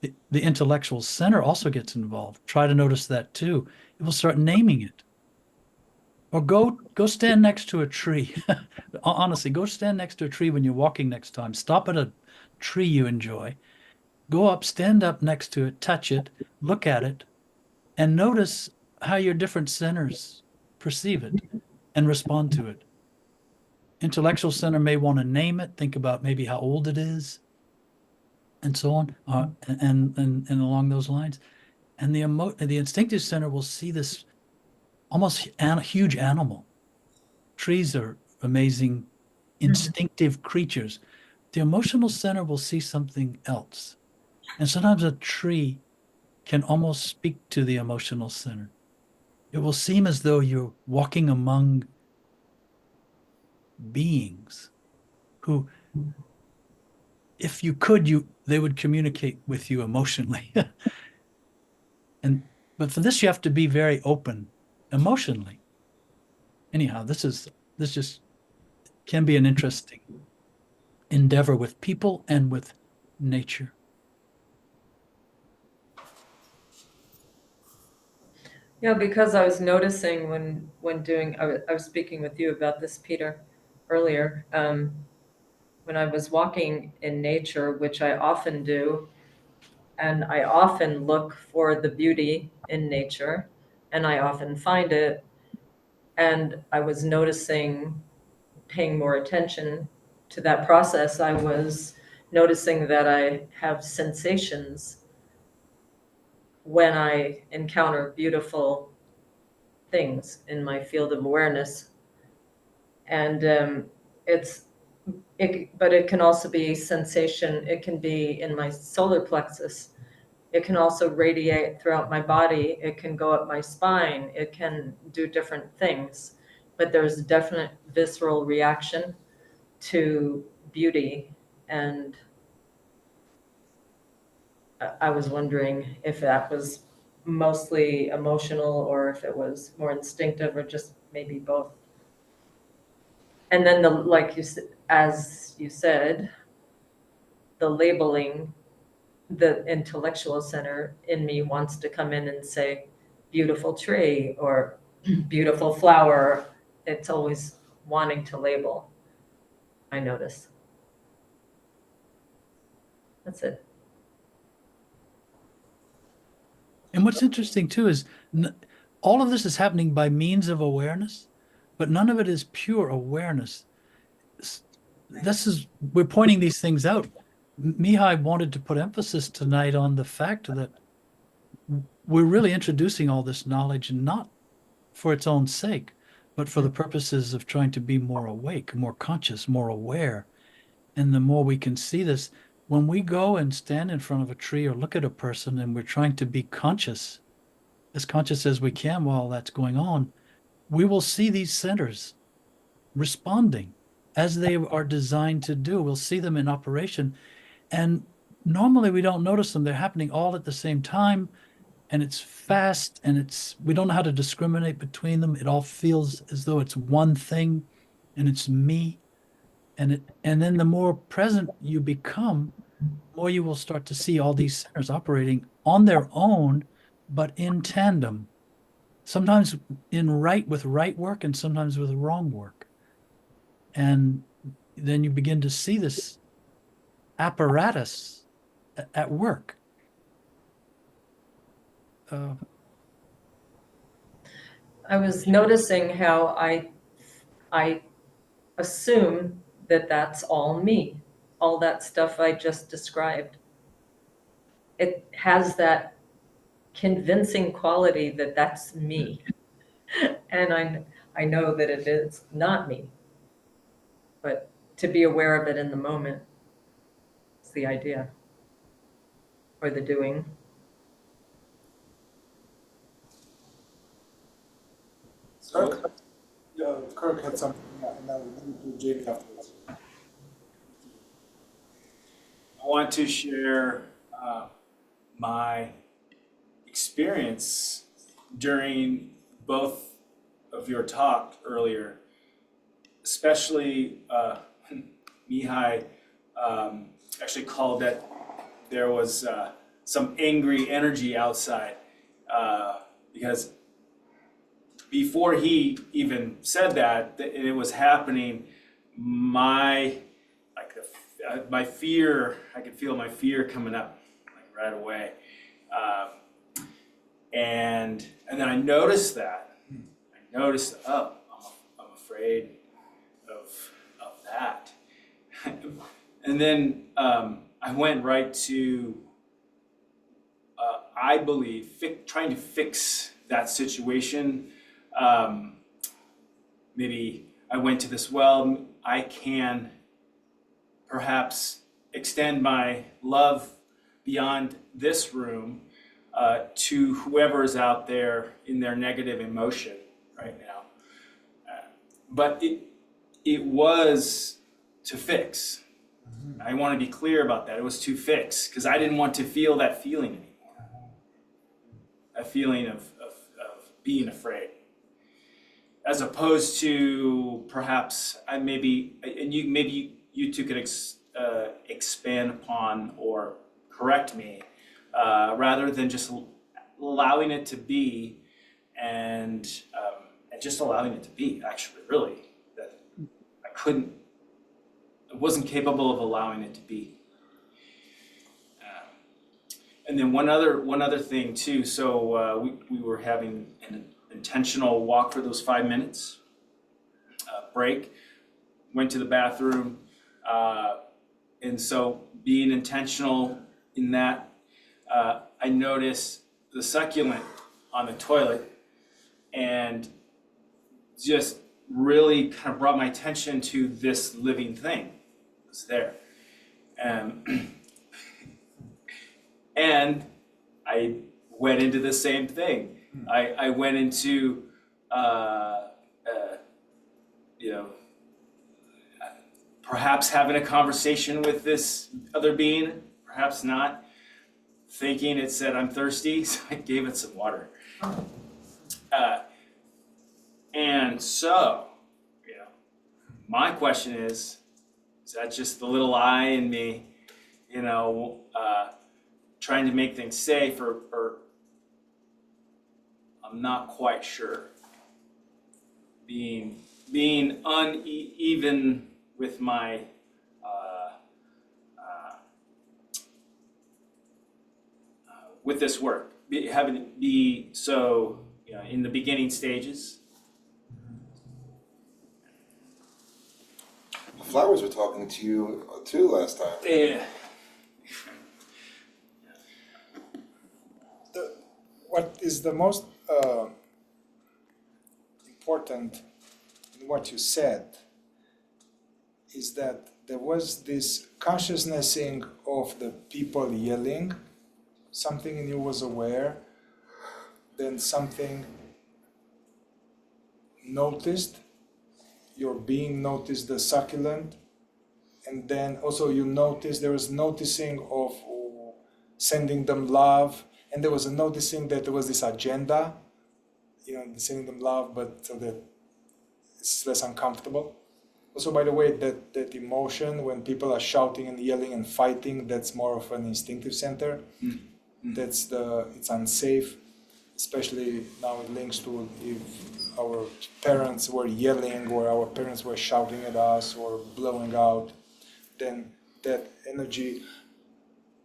the intellectual center also gets involved. Try to notice that too. It will start naming it. Or go stand next to a tree. Honestly, go stand next to a tree when you're walking next time. Stop at a tree you enjoy. Go up, stand up next to it, touch it, look at it, and notice how your different centers perceive it and respond to it. Intellectual center may want to name it, think about maybe how old it is, and so on, and along those lines. And the instinctive center will see this almost huge animal. Trees are amazing, instinctive creatures. The emotional center will see something else. And sometimes a tree can almost speak to the emotional center. It will seem as though you're walking among beings who, if you could, they would communicate with you emotionally. But for this, you have to be very open emotionally. Anyhow, this just can be an interesting endeavor with people and with nature. Yeah, because I was noticing when doing, I was speaking with you about this, Peter, earlier. When I was walking in nature, which I often do, and I often look for the beauty in nature, and I often find it. And I was noticing, paying more attention to that process. I was noticing that I have sensations when I encounter beautiful things in my field of awareness. And but it can also be sensation. It can be in my solar plexus. It can also radiate throughout my body. It can go up my spine. It can do different things. But there's a definite visceral reaction to beauty and I was wondering if that was mostly emotional or if it was more instinctive or just maybe both. And then as you said, the labeling, the intellectual center in me wants to come in and say, beautiful tree or beautiful flower. It's always wanting to label, I notice. That's it. And what's interesting too is all of this is happening by means of awareness, but none of it is pure awareness. We're pointing these things out. Mihai wanted to put emphasis tonight on the fact that we're really introducing all this knowledge not for its own sake, but for the purposes of trying to be more awake, more conscious, more aware. And the more we can see this, when we go and stand in front of a tree or look at a person and we're trying to be conscious as we can while that's going on, we will see these centers responding as they are designed to do. We'll see them in operation. And normally we don't notice them. They're happening all at the same time. And it's fast and we don't know how to discriminate between them. It all feels as though it's one thing and it's me. And then the more present you become, the more you will start to see all these centers operating on their own, but in tandem. Sometimes with right work and sometimes with wrong work. And then you begin to see this apparatus at work. I was noticing how I assume that that's all me, all that stuff I just described. It has that convincing quality that that's me. And I know that it is not me. But to be aware of it in the moment is the idea, or the doing. Kirk had something, and now we do Jake afterwards. I want to share my experience during both of your talk earlier, especially Mihai actually called that there was some angry energy outside because before he even said that, and it was happening, my fear, I could feel my fear coming up like right away. And then I noticed that. Oh, I'm afraid of that. And then I went right to, I believe, trying to fix that situation. Maybe I went to this, well, I can perhaps extend my love beyond this room to whoever is out there in their negative emotion right now. But it was to fix. I want to be clear about that. It was to fix because I didn't want to feel that feeling anymore. A feeling of being afraid. As opposed to perhaps you two could expand upon or correct me, rather than just allowing it to be and just allowing it to be. Actually, really, that I wasn't capable of allowing it to be. And then one other thing too. So we were having an intentional walk for those 5 minutes, break, went to the bathroom, and so being intentional in that, I noticed the succulent on the toilet and just really kind of brought my attention to this living thing that's there. And I went into the same thing. I went into, perhaps having a conversation with this other being, perhaps not. thinking it said I'm thirsty, so I gave it some water. And so, you know, my question is that just the little I in me, you know, trying to make things safe, or I'm not quite sure. Being uneven with my with this work, having it be so, you know, in the beginning stages. Flowers were talking to you too last time. Yeah. What is the most important in what you said is that there was this consciousnessing of the people yelling, something in you was aware, then something noticed, your being noticed the succulent, and then also you noticed there was noticing of sending them love, and there was a noticing that there was this agenda, you know, sending them love, but so that it's less uncomfortable. Also, by the way, that emotion when people are shouting and yelling and fighting, that's more of an instinctive center. It's unsafe, especially now it links to if our parents were yelling or our parents were shouting at us or blowing out, then that energy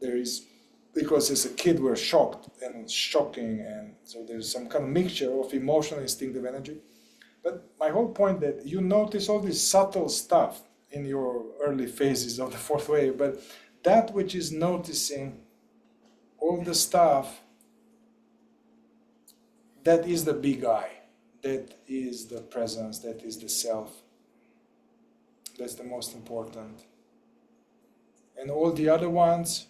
there is, because as a kid we're shocked and it's shocking, and so there's some kind of mixture of emotional instinctive energy. But my whole point that you notice all this subtle stuff in your early phases of the fourth wave, but that which is noticing all the stuff, that is the big I, that is the presence, that is the self. That's the most important. And all the other ones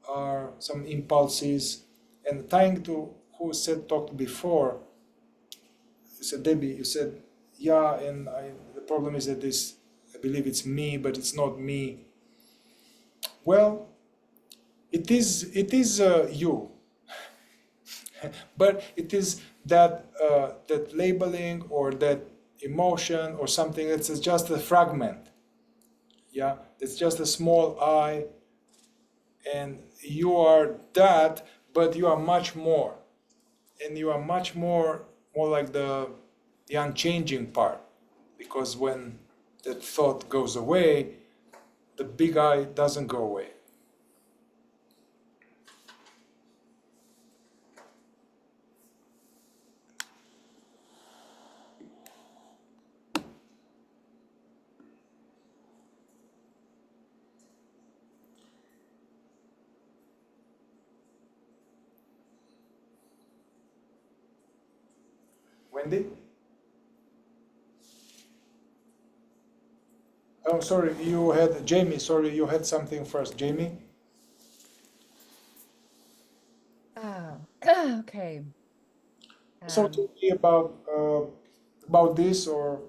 are some impulses. And tying to who talked before, you said, Debbie, you said, yeah, and the problem is that I believe it's me, but it's not me. Well, it is you, but it is that labeling or that emotion or something that's just a fragment. Yeah, it's just a small I, and you are that, but you are much more, and you are much more like the unchanging part, because when that thought goes away, the big I doesn't go away. Wendy? Oh, sorry, you had Jamie. Sorry, you had something first, Jamie. Okay. So tell me about this, or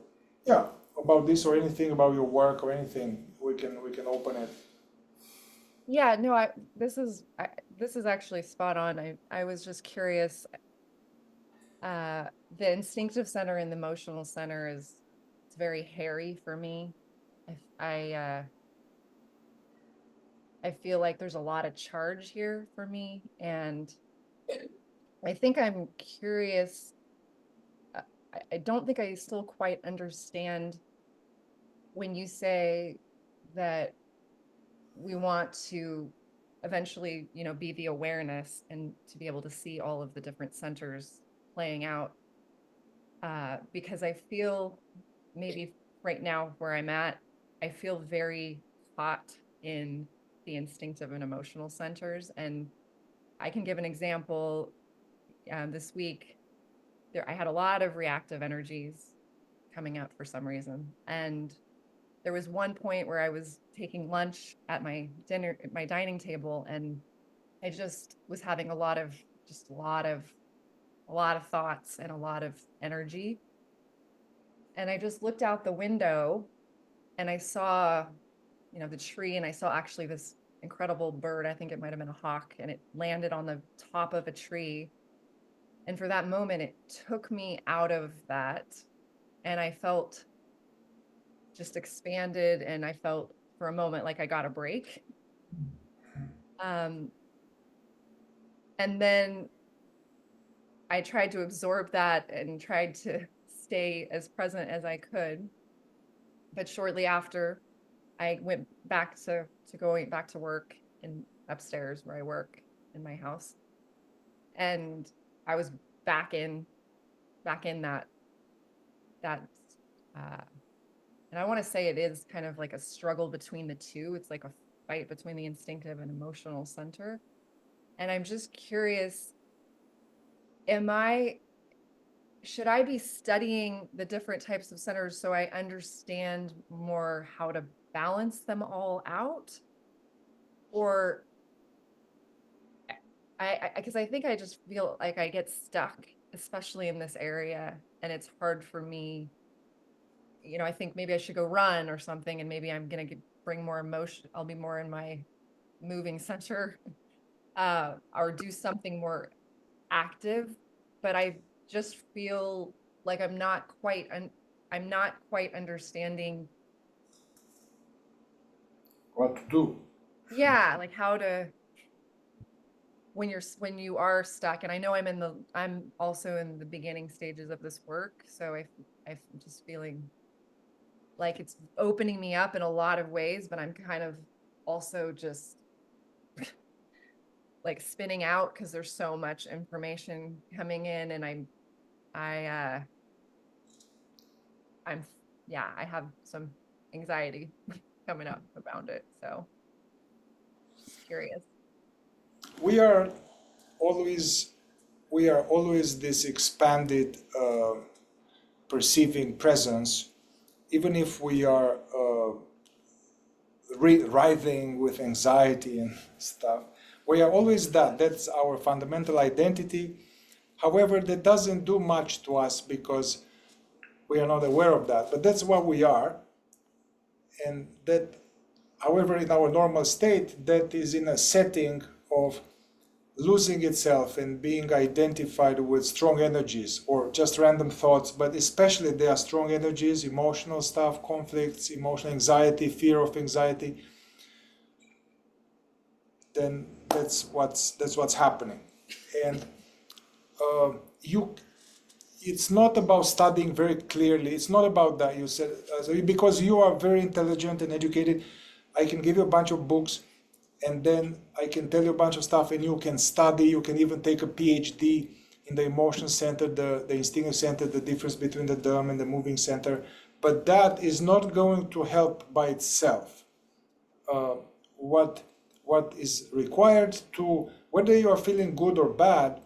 yeah, about this or anything about your work or anything. We can open it. Yeah, no, this is actually spot on. I was just curious. The instinctive center and the emotional center it's very hairy for me. I feel like there's a lot of charge here for me, and I think I'm curious. I don't think I still quite understand when you say that we want to eventually, be the awareness and to be able to see all of the different centers playing out. Because I feel maybe right now where I'm at, I feel very hot in the instinctive and emotional centers. And I can give an example. This week, I had a lot of reactive energies coming out for some reason. And there was one point where I was taking lunch at my dining table, and I just was having a lot of thoughts and a lot of energy. And I just looked out the window and I saw, the tree, and I saw actually this incredible bird. I think it might have been a hawk, and it landed on the top of a tree. And for that moment, it took me out of that, and I felt just expanded, and I felt for a moment like I got a break. And then I tried to absorb that and tried to stay as present as I could. But shortly after, I went back to going back to work in upstairs where I work in my house. And I was back in that and I want to say it is kind of like a struggle between the two. It's like a fight between the instinctive and emotional center. And I'm just curious, should I be studying the different types of centers so I understand more how to balance them all out? Or because I think I just feel like I get stuck, especially in this area, and it's hard for me. You know, I think maybe I should go run or something, and maybe I'm gonna bring more emotion. I'll be more in my moving center, or do something more active. But I just feel like I'm not quite understanding. What to do? Yeah, like how to when you are stuck. And I know I'm also in the beginning stages of this work, so I'm just feeling like it's opening me up in a lot of ways, but I'm kind of also just like spinning out because there's so much information coming in, and I have some anxiety coming up around it. So just curious. We are always this expanded perceiving presence, even if we are writhing with anxiety and stuff. We are always that. That's our fundamental identity. However, that doesn't do much to us because we are not aware of that. But that's what we are. And that, however, in our normal state, that is in a setting of losing itself and being identified with strong energies or just random thoughts, but especially there are strong energies, emotional stuff, conflicts, emotional anxiety, fear of anxiety. Then that's what's happening. And it's not about studying very clearly. It's not about that. You said because you are very intelligent and educated, I can give you a bunch of books, and then I can tell you a bunch of stuff, and you can study. You can even take a PhD in the emotional center, the instinctive center, the difference between the dumb and the moving center. But that is not going to help by itself. What is required to, whether you are feeling good or bad,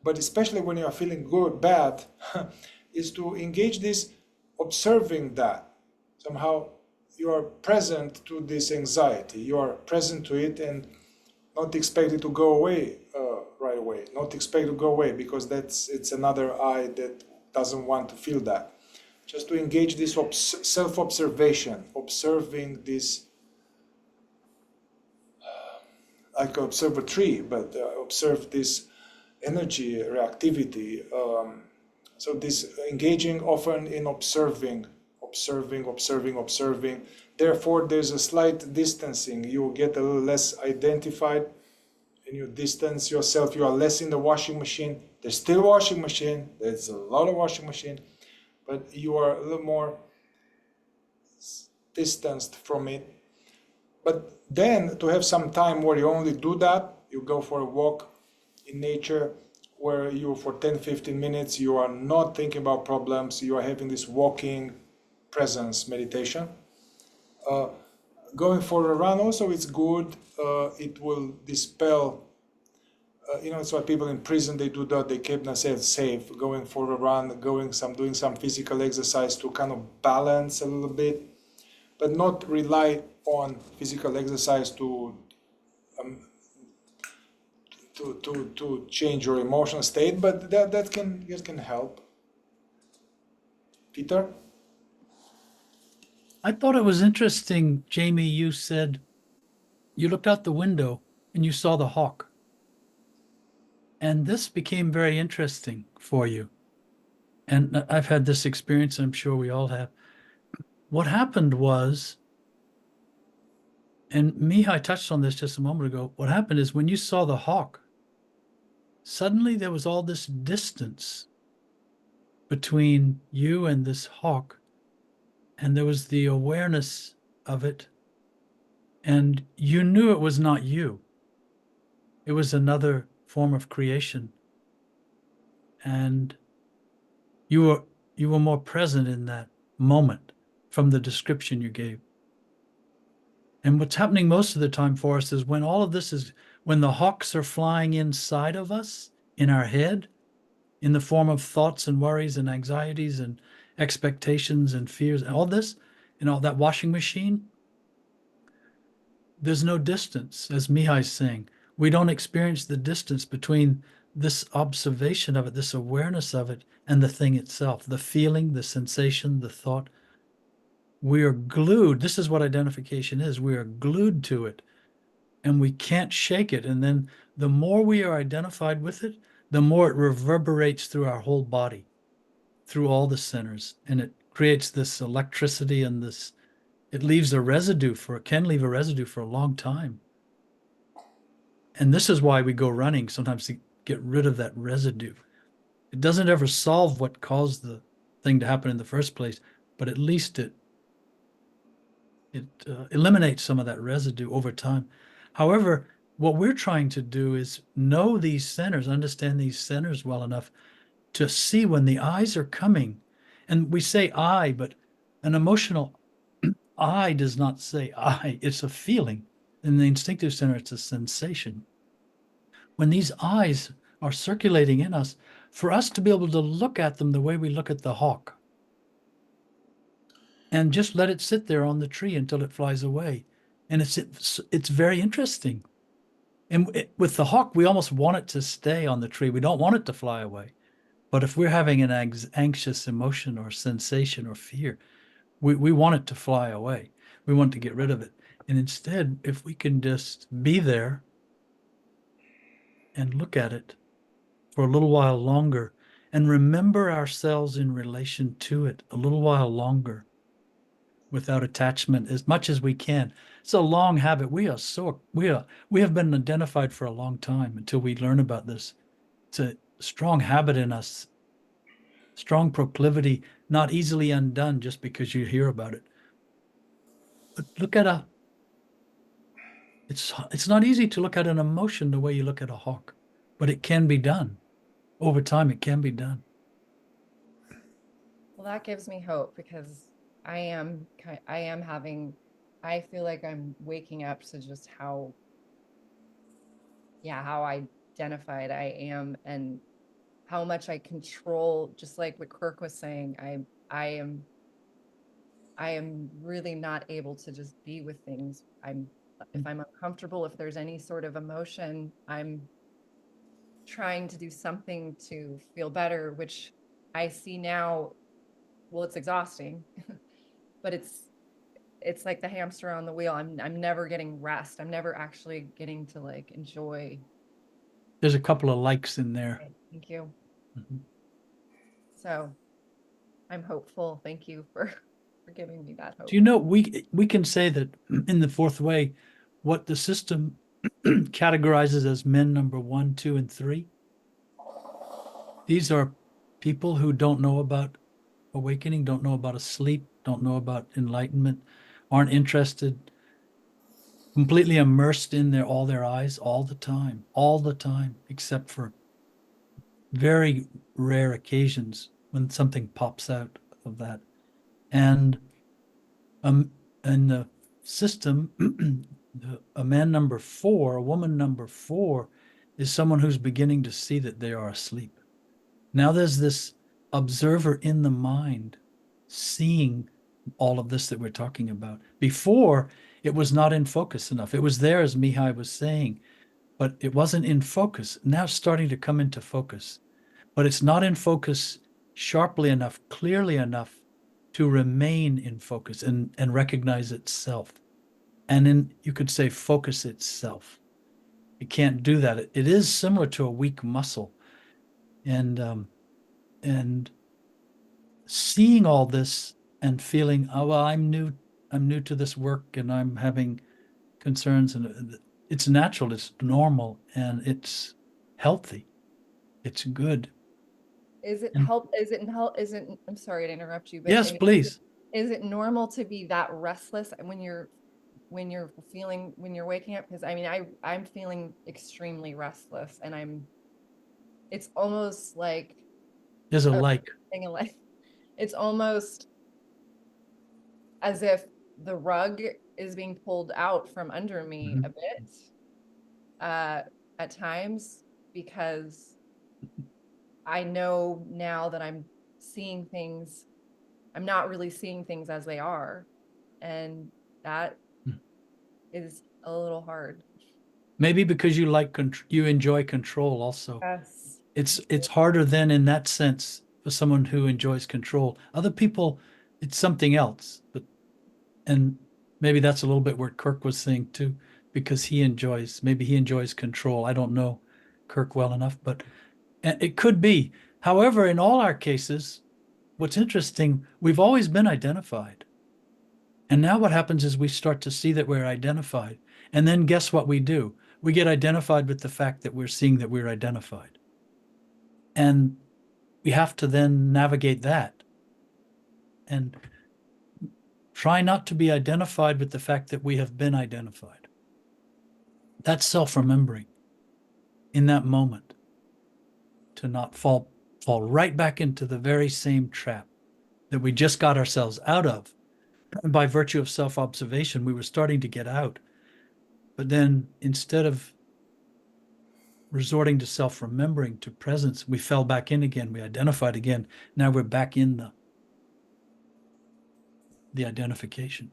but especially when you are feeling good, bad, is to engage this, observing that. Somehow you are present to this anxiety, you are present to it, and not expect it to go away right away. Not expect it to go away because it's another I that doesn't want to feel that. Just to engage this self-observation, observing this, like observe a tree, but observe this energy reactivity. So this engaging often in observing. Therefore, there's a slight distancing. You get a little less identified, and you distance yourself. You are less in the washing machine. There's still washing machine. There's a lot of washing machine, but you are a little more distanced from it. But then to have some time where you only do that, you go for a walk in nature where you, for 10-15 minutes, you are not thinking about problems. You are having this walking presence meditation. Going for a run also, it's good. It will dispel, it's what people in prison, they do that. They keep themselves safe, going for a run, doing some physical exercise to kind of balance a little bit, but not rely on physical exercise to change your emotional state, but that can help. Peter? I thought it was interesting, Jamie, you said you looked out the window and you saw the hawk. And this became very interesting for you. And I've had this experience, I'm sure we all have. What happened was, and Mihai touched on this just a moment ago, what happened is when you saw the hawk, suddenly there was all this distance between you and this hawk, and there was the awareness of it, and you knew it was not you. It was another form of creation, and you were more present in that moment from the description you gave. And what's happening most of the time for us is when all of this is, when the hawks are flying inside of us, in our head, in the form of thoughts and worries and anxieties and expectations and fears, and all this, and all that washing machine, there's no distance, as Mihai's saying. We don't experience the distance between this observation of it, this awareness of it, and the thing itself, the feeling, the sensation, the thought. We are glued. This is what identification is. We are glued to it, and we can't shake it. And then the more we are identified with it, the more it reverberates through our whole body, through all the centers, and it creates this electricity and this, it leaves a residue it can leave a residue for a long time. And this is why we go running sometimes, to get rid of that residue. It doesn't ever solve what caused the thing to happen in the first place, but at least it eliminates some of that residue over time. However, what we're trying to do is know these centers, understand these centers well enough to see when the eyes are coming. And we say I, but an emotional I does not say I, it's a feeling. In the instinctive center, it's a sensation. When these eyes are circulating in us, for us to be able to look at them the way we look at the hawk, and just let it sit there on the tree until it flies away. And it's very interesting. And with the hawk, we almost want it to stay on the tree. We don't want it to fly away. But if we're having an anxious emotion or sensation or fear, we want it to fly away. We want to get rid of it. And instead, if we can just be there and look at it for a little while longer and remember ourselves in relation to it a little while longer, without attachment, as much as we can. It's a long habit. We have been identified for a long time until we learn about this. It's a strong habit in us, strong proclivity, not easily undone just because you hear about it. But look at it's not easy to look at an emotion the way you look at a hawk, but it can be done. Over time, it can be done. Well, that gives me hope, because I feel like I'm waking up to just how identified I am, and how much I control, just like what Kirk was saying. I am really not able to just be with things. If I'm uncomfortable, if there's any sort of emotion, I'm trying to do something to feel better, which I see now, well, it's exhausting. But it's like the hamster on the wheel. I'm never getting rest. I'm never actually getting to like enjoy. There's a couple of likes in there. Okay, thank you. Mhm. So I'm hopeful. Thank you for giving me that hope. Do you know, we can say that in the fourth way, what the system categorizes as men number 1, 2, and 3. These are people who don't know about awakening, don't know about asleep, don't know about enlightenment, aren't interested, completely immersed in all their eyes all the time, except for very rare occasions when something pops out of that. And in the system, a man number 4, a woman number 4 is someone who's beginning to see that they are asleep. Now there's this observer in the mind seeing all of this that we're talking about. Before, it was not in focus enough. It was there, as Mihai was saying, but it wasn't in focus. Now it's starting to come into focus, but it's not in focus sharply enough, clearly enough to remain in focus and recognize itself. and then you could say focus itself. It can't do that. It is similar to a weak muscle, and seeing all this and feeling, oh well, I'm new to this work, and I'm having concerns, and it's natural, it's normal, and it's healthy. It's good. Is it And- help? Is it help? Isn't, I'm sorry to interrupt you, but Yes, please. is it normal to be that restless when you're feeling, when you're waking up? Because I mean, I'm feeling extremely restless, and it's almost like There's a a like. thing of like, it's almost as if the rug is being pulled out from under me Mhm. a bit at times, because I know now that I'm seeing things, I'm not really seeing things as they are. And that Hmm. is a little hard. Maybe because you enjoy control also. Yes. It's harder then in that sense for someone who enjoys control. Other people, it's something else. And maybe that's a little bit where Kirk was saying too, because maybe he enjoys control. I don't know Kirk well enough, but it could be. However, in all our cases, what's interesting, we've always been identified. And now what happens is we start to see that we're identified. And then guess what we do? We get identified with the fact that we're seeing that we're identified. And we have to then navigate that and try not to be identified with the fact that we have been identified. That's self-remembering in that moment, to not fall right back into the very same trap that we just got ourselves out of. And by virtue of self-observation, we were starting to get out. But then instead of resorting to self-remembering, to presence, we fell back in again. We identified again. Now we're back in the identification.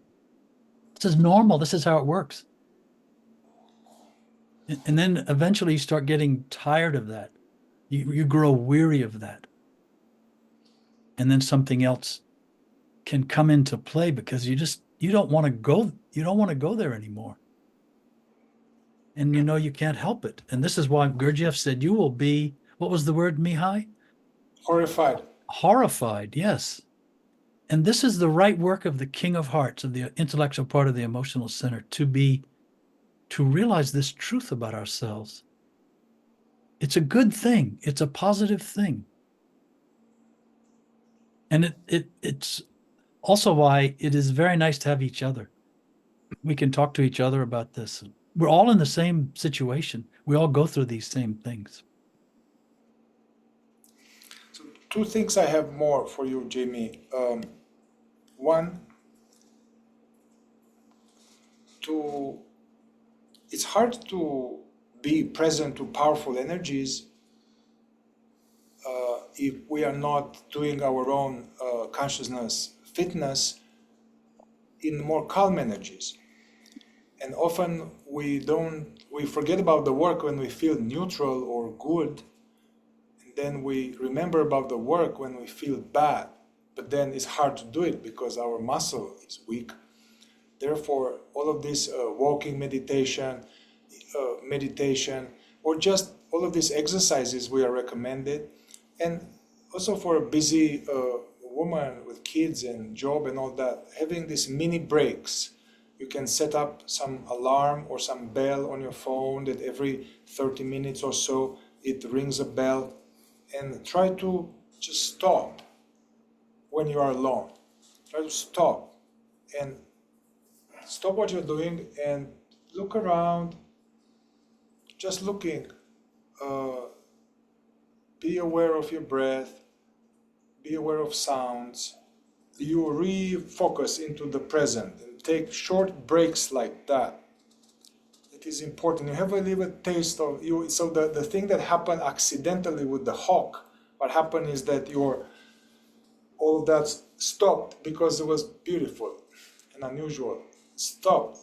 This is normal. This is how it works. And then eventually you start getting tired of that. You grow weary of that. And then something else can come into play because you don't want to go there anymore. And you can't help it. And this is why Gurdjieff said you will be, what was the word, Mihai? Horrified. Horrified, yes. And this is the right work of the King of Hearts, of the intellectual part of the emotional center, to realize this truth about ourselves. It's a good thing. It's a positive thing. And it's also why it is very nice to have each other. We can talk to each other about this. We're all in the same situation. We all go through these same things. So two things I have more for you, Jamie. One, it's hard to be present to powerful energies if we are not doing our own consciousness fitness in more calm energies. And often we forget about the work when we feel neutral or good, and then we remember about the work when we feel bad, but then it's hard to do it because our muscle is weak. Therefore, all of this walking meditation, or just all of these exercises we are recommended. And also for a busy woman with kids and job and all that, having these mini breaks. You can set up some alarm or some bell on your phone that every 30 minutes or so it rings a bell, and try to just stop when you are alone. Try to stop and stop what you're doing and look around, just looking. Be aware of your breath, be aware of sounds. You refocus into the present and take short breaks like that. It is important. You have a little taste of you. So the thing that happened accidentally with the hawk, what happened is that all of that stopped because it was beautiful and unusual. Stopped.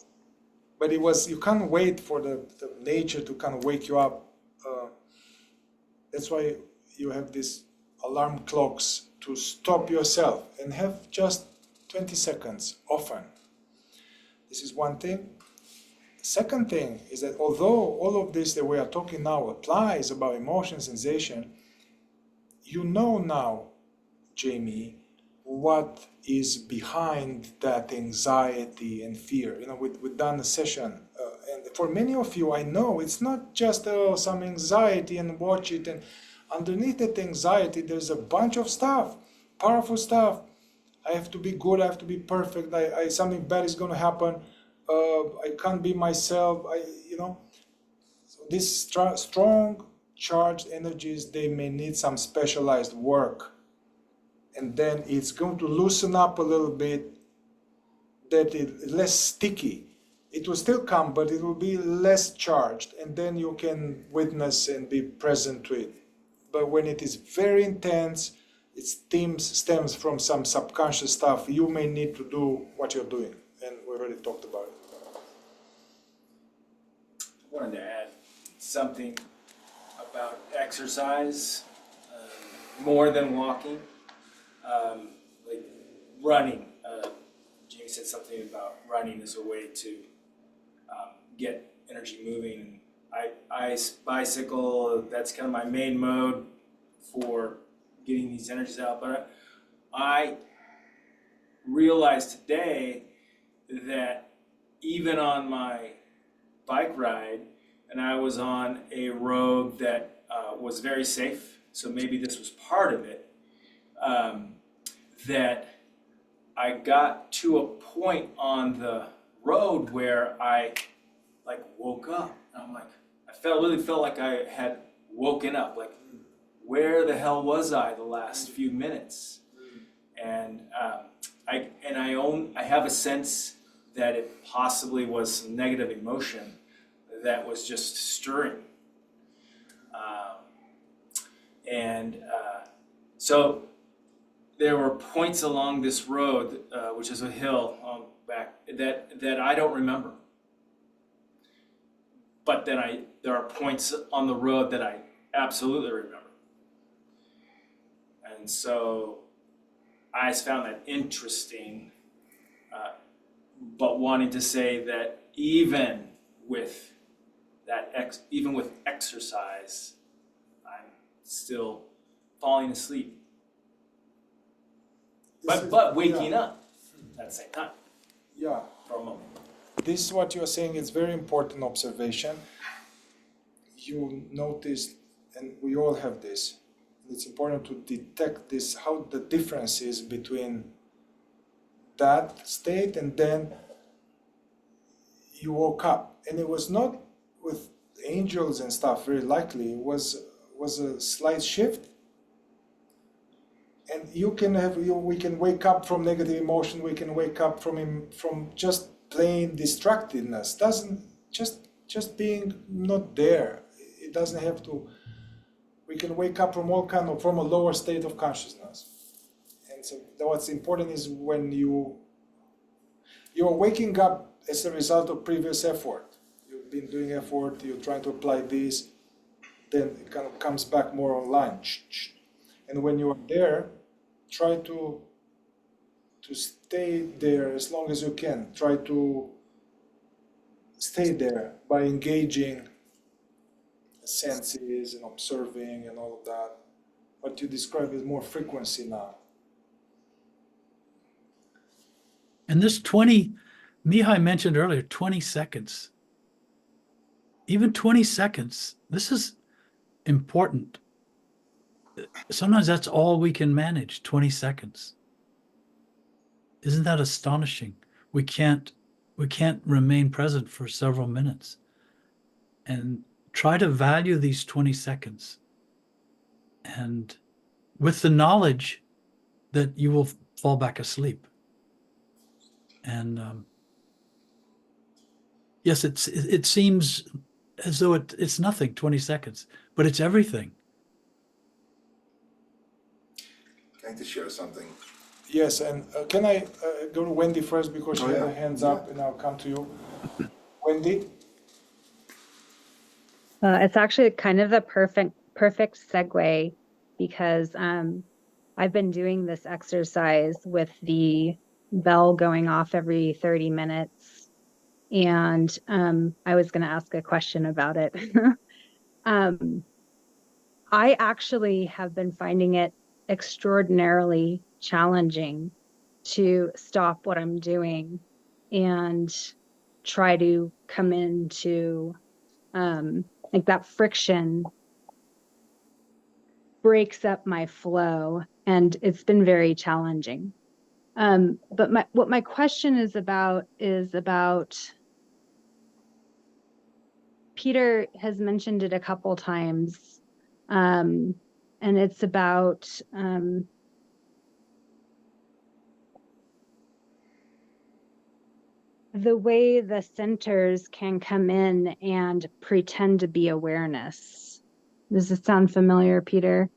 But you can't wait for the nature to kind of wake you up. That's why you have these alarm clocks to stop yourself and have just 20 seconds often. This is one thing. Second thing is that although all of this that we are talking now applies about emotion, sensation, you know now, Jamie, what is behind that anxiety and fear. You know, we've done a session, and for many of you, I know it's not just some anxiety and watch it. And underneath that anxiety, there's a bunch of stuff, powerful stuff. I have to be good. I have to be perfect. Something bad is going to happen. I can't be myself. So these strong charged energies, they may need some specialized work, and then it's going to loosen up a little bit, that it's less sticky. It will still come, but it will be less charged, and then you can witness and be present to it. But when it is very intense, it stems from some subconscious stuff. You may need to do what you're doing, and we already talked about it. I wanted to add something about exercise, more than walking, like running. Jamie said something about running as a way to get energy moving. I bicycle, that's kind of my main mode for getting these energies out. But I realized today that even on my bike ride, and I was on a road that was very safe, so maybe this was part of it, that I got to a point on the road where I woke up. I'm like, really felt like I had woken up. Like, where the hell was I the last few minutes? And I have a sense that it possibly was some negative emotion that was just stirring. So there were points along this road, which is a hill back, that I don't remember. But then there are points on the road that I absolutely remember. And so I just found that interesting, but wanting to say that even with exercise, I'm still falling asleep. But waking up at the same time Yeah. for a moment. This is what you're saying. It's very important observation. You notice, and we all have this. It's important to detect this, how the difference is between that state and then you woke up. And it was not with angels and stuff, very likely. It was a slight shift. And we can wake up from negative emotion. We can wake up from just plain distractedness. Doesn't just being not there. It doesn't have to. We can wake up from from a lower state of consciousness. And so what's important is when you're waking up as a result of previous effort. You've been doing effort. You're trying to apply this. Then it kind of comes back more online. And when you're there, try to stay there as long as you can. Try to stay there by engaging senses and observing and all of that. What you describe is more frequency now. And this 20, Mihai mentioned earlier, 20 seconds. Even 20 seconds, this is important. Sometimes that's all we can manage, 20 seconds. Isn't that astonishing? We can't remain present for several minutes. And try to value these 20 seconds. And with the knowledge that you will fall back asleep. And yes, it seems as though it's nothing, 20 seconds, but it's everything. I'd like to share something. Yes, and can I go to Wendy first because she had her hands up, and I'll come to you. Wendy? It's actually kind of the perfect segue because I've been doing this exercise with the bell going off every 30 minutes and I was going to ask a question about it. I actually have been finding it extraordinarily challenging to stop what I'm doing and try to come into like that friction breaks up my flow, and it's been very challenging. But what my question is about Peter has mentioned it a couple times, and it's about the way the centers can come in and pretend to be awareness. Does this sound familiar, Peter?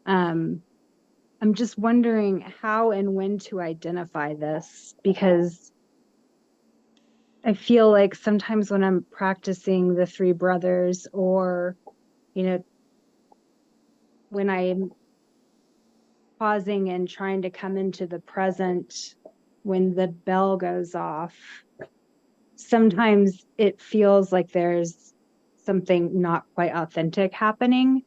I'm just wondering how and when to identify this, because I feel like sometimes when I'm practicing the three brothers, or, you know, when I'm pausing and trying to come into the present when the bell goes off, sometimes it feels like there's something not quite authentic happening.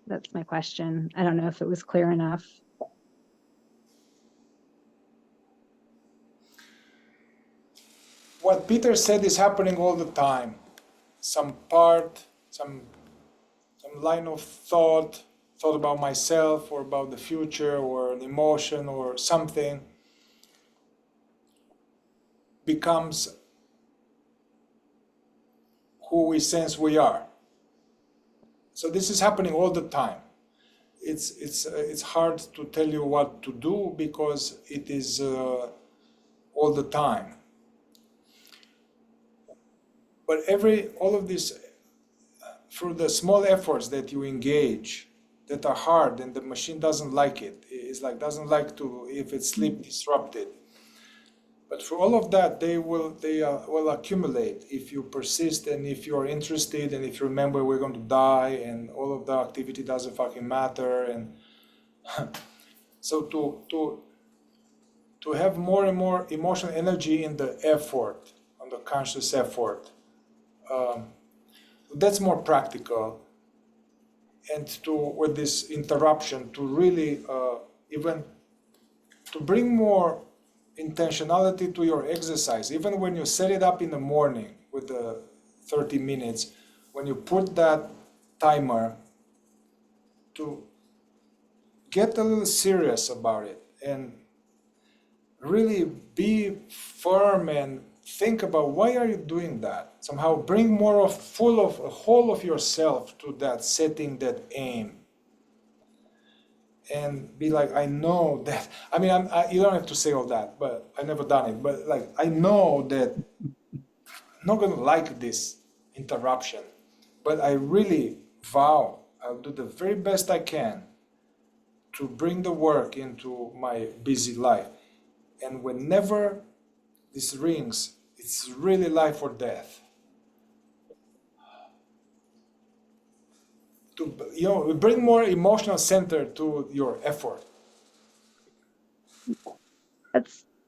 That's my question. I don't know if it was clear enough. What Peter said is happening all the time. Some part, some line of thought about myself or about the future or an emotion or something becomes who we sense we are. So this is happening all the time. It's hard to tell you what to do because it is all the time. But all of this, through the small efforts that you engage that are hard and the machine doesn't like it, doesn't like to if it's sleep disrupted. But for all of that, they will accumulate if you persist and if you're interested and if you remember we're going to die and all of the activity doesn't fucking matter. And so to have more and more emotional energy in the effort, on the conscious effort, that's more practical. And with this interruption, to really even to bring more intentionality to your exercise, even when you set it up in the morning with the 30 minutes, when you put that timer, to get a little serious about it and really be firm and think about why are you doing that. Somehow bring more of a whole of yourself to that setting, that aim. And be like, I know that, I mean, you don't have to say all that, but I never done it. But like, I know that I'm not gonna like this interruption, but I really vow I'll do the very best I can to bring the work into my busy life. And whenever this rings, it's really life or death. To bring more emotional center to your effort.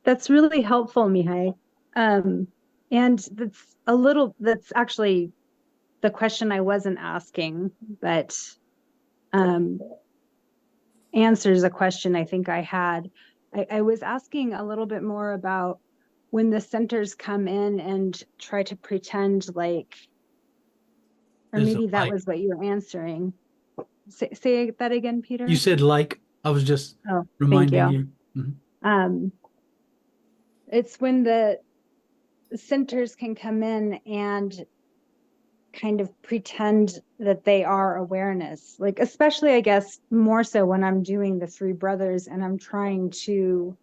That's really helpful, Mihai. And that's actually the question I wasn't asking, but answers a question I think I had. I was asking a little bit more about when the centers come in and try to pretend like, or There's a maybe that like. was what you were answering. Say that again, Peter. You said like, I was just Oh, thank reminding you. you. It's when the centers can come in and kind of pretend that they are awareness, like especially I guess more so when I'm doing the three brothers and I'm trying to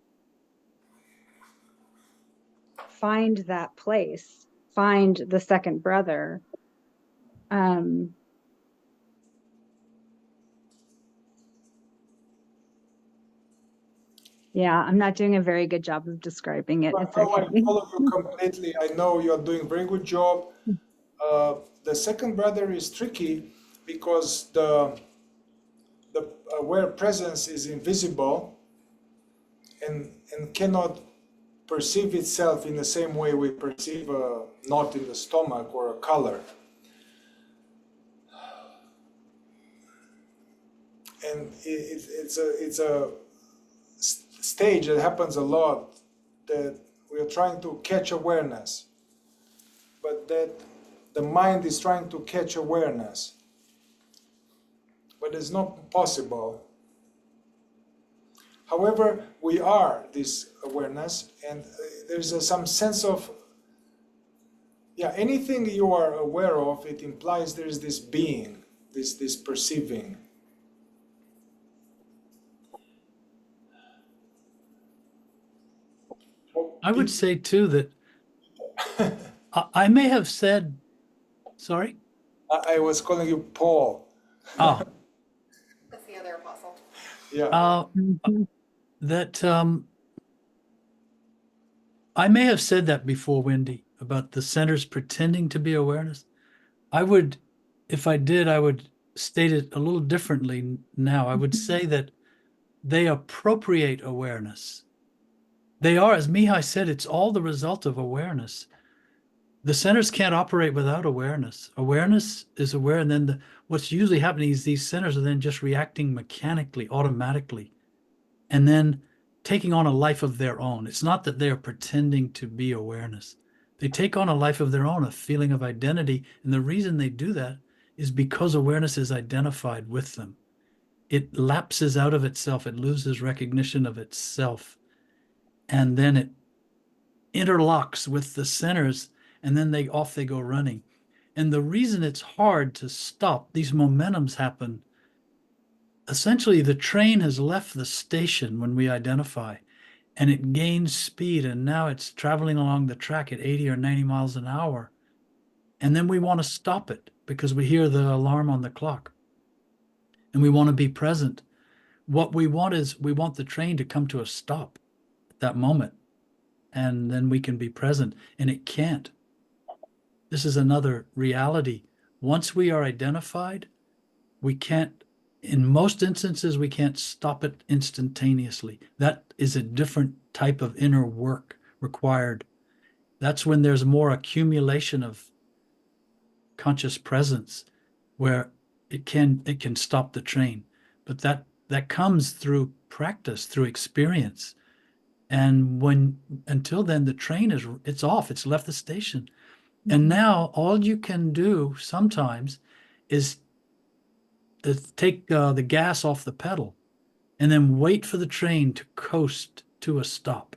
find that place, find the second brother. Yeah, I'm not doing a very good job of describing it. It's okay. I follow you completely. I know you're doing a very good job. The second brother is tricky because the aware presence is invisible, and cannot perceive itself in the same way we perceive a knot in the stomach or a color. And it's a stage that happens a lot, that we are trying to catch awareness, but that the mind is trying to catch awareness, but it's not possible. However, we are this awareness, and there's some sense of, yeah, anything you are aware of, it implies there's this being, this perceiving. I would say too that I may have said, sorry? I was calling you Paul. Oh, That's the other apostle. Yeah. that I may have said that before, Wendy, about the centers pretending to be awareness. I would, if I did, I would state it a little differently now. I would say that they appropriate awareness. They are, as Mihai said, it's all the result of awareness. The centers can't operate without awareness. Awareness is aware, and then what's usually happening is these centers are then just reacting mechanically, automatically, and then taking on a life of their own. It's not that they're pretending to be awareness. They take on a life of their own, a feeling of identity, and the reason they do that is because awareness is identified with them. It lapses out of itself. It loses recognition of itself. And then it interlocks with the centers, and then off they go running. And the reason it's hard to stop, these momentums happen. Essentially, the train has left the station when we identify, and it gains speed, and now it's traveling along the track at 80 or 90 miles an hour. And then we want to stop it because we hear the alarm on the clock, and we want to be present. What we want is we want the train to come to a stop at that moment, and then we can be present, and it can't. This is another reality. Once we are identified, we can't, in most instances, we can't stop it instantaneously. That is a different type of inner work required. That's when there's more accumulation of conscious presence, where it can stop the train. But that comes through practice, through experience. And until then, the train it's off, it's left the station. And now all you can do sometimes is to take the gas off the pedal and then wait for the train to coast to a stop.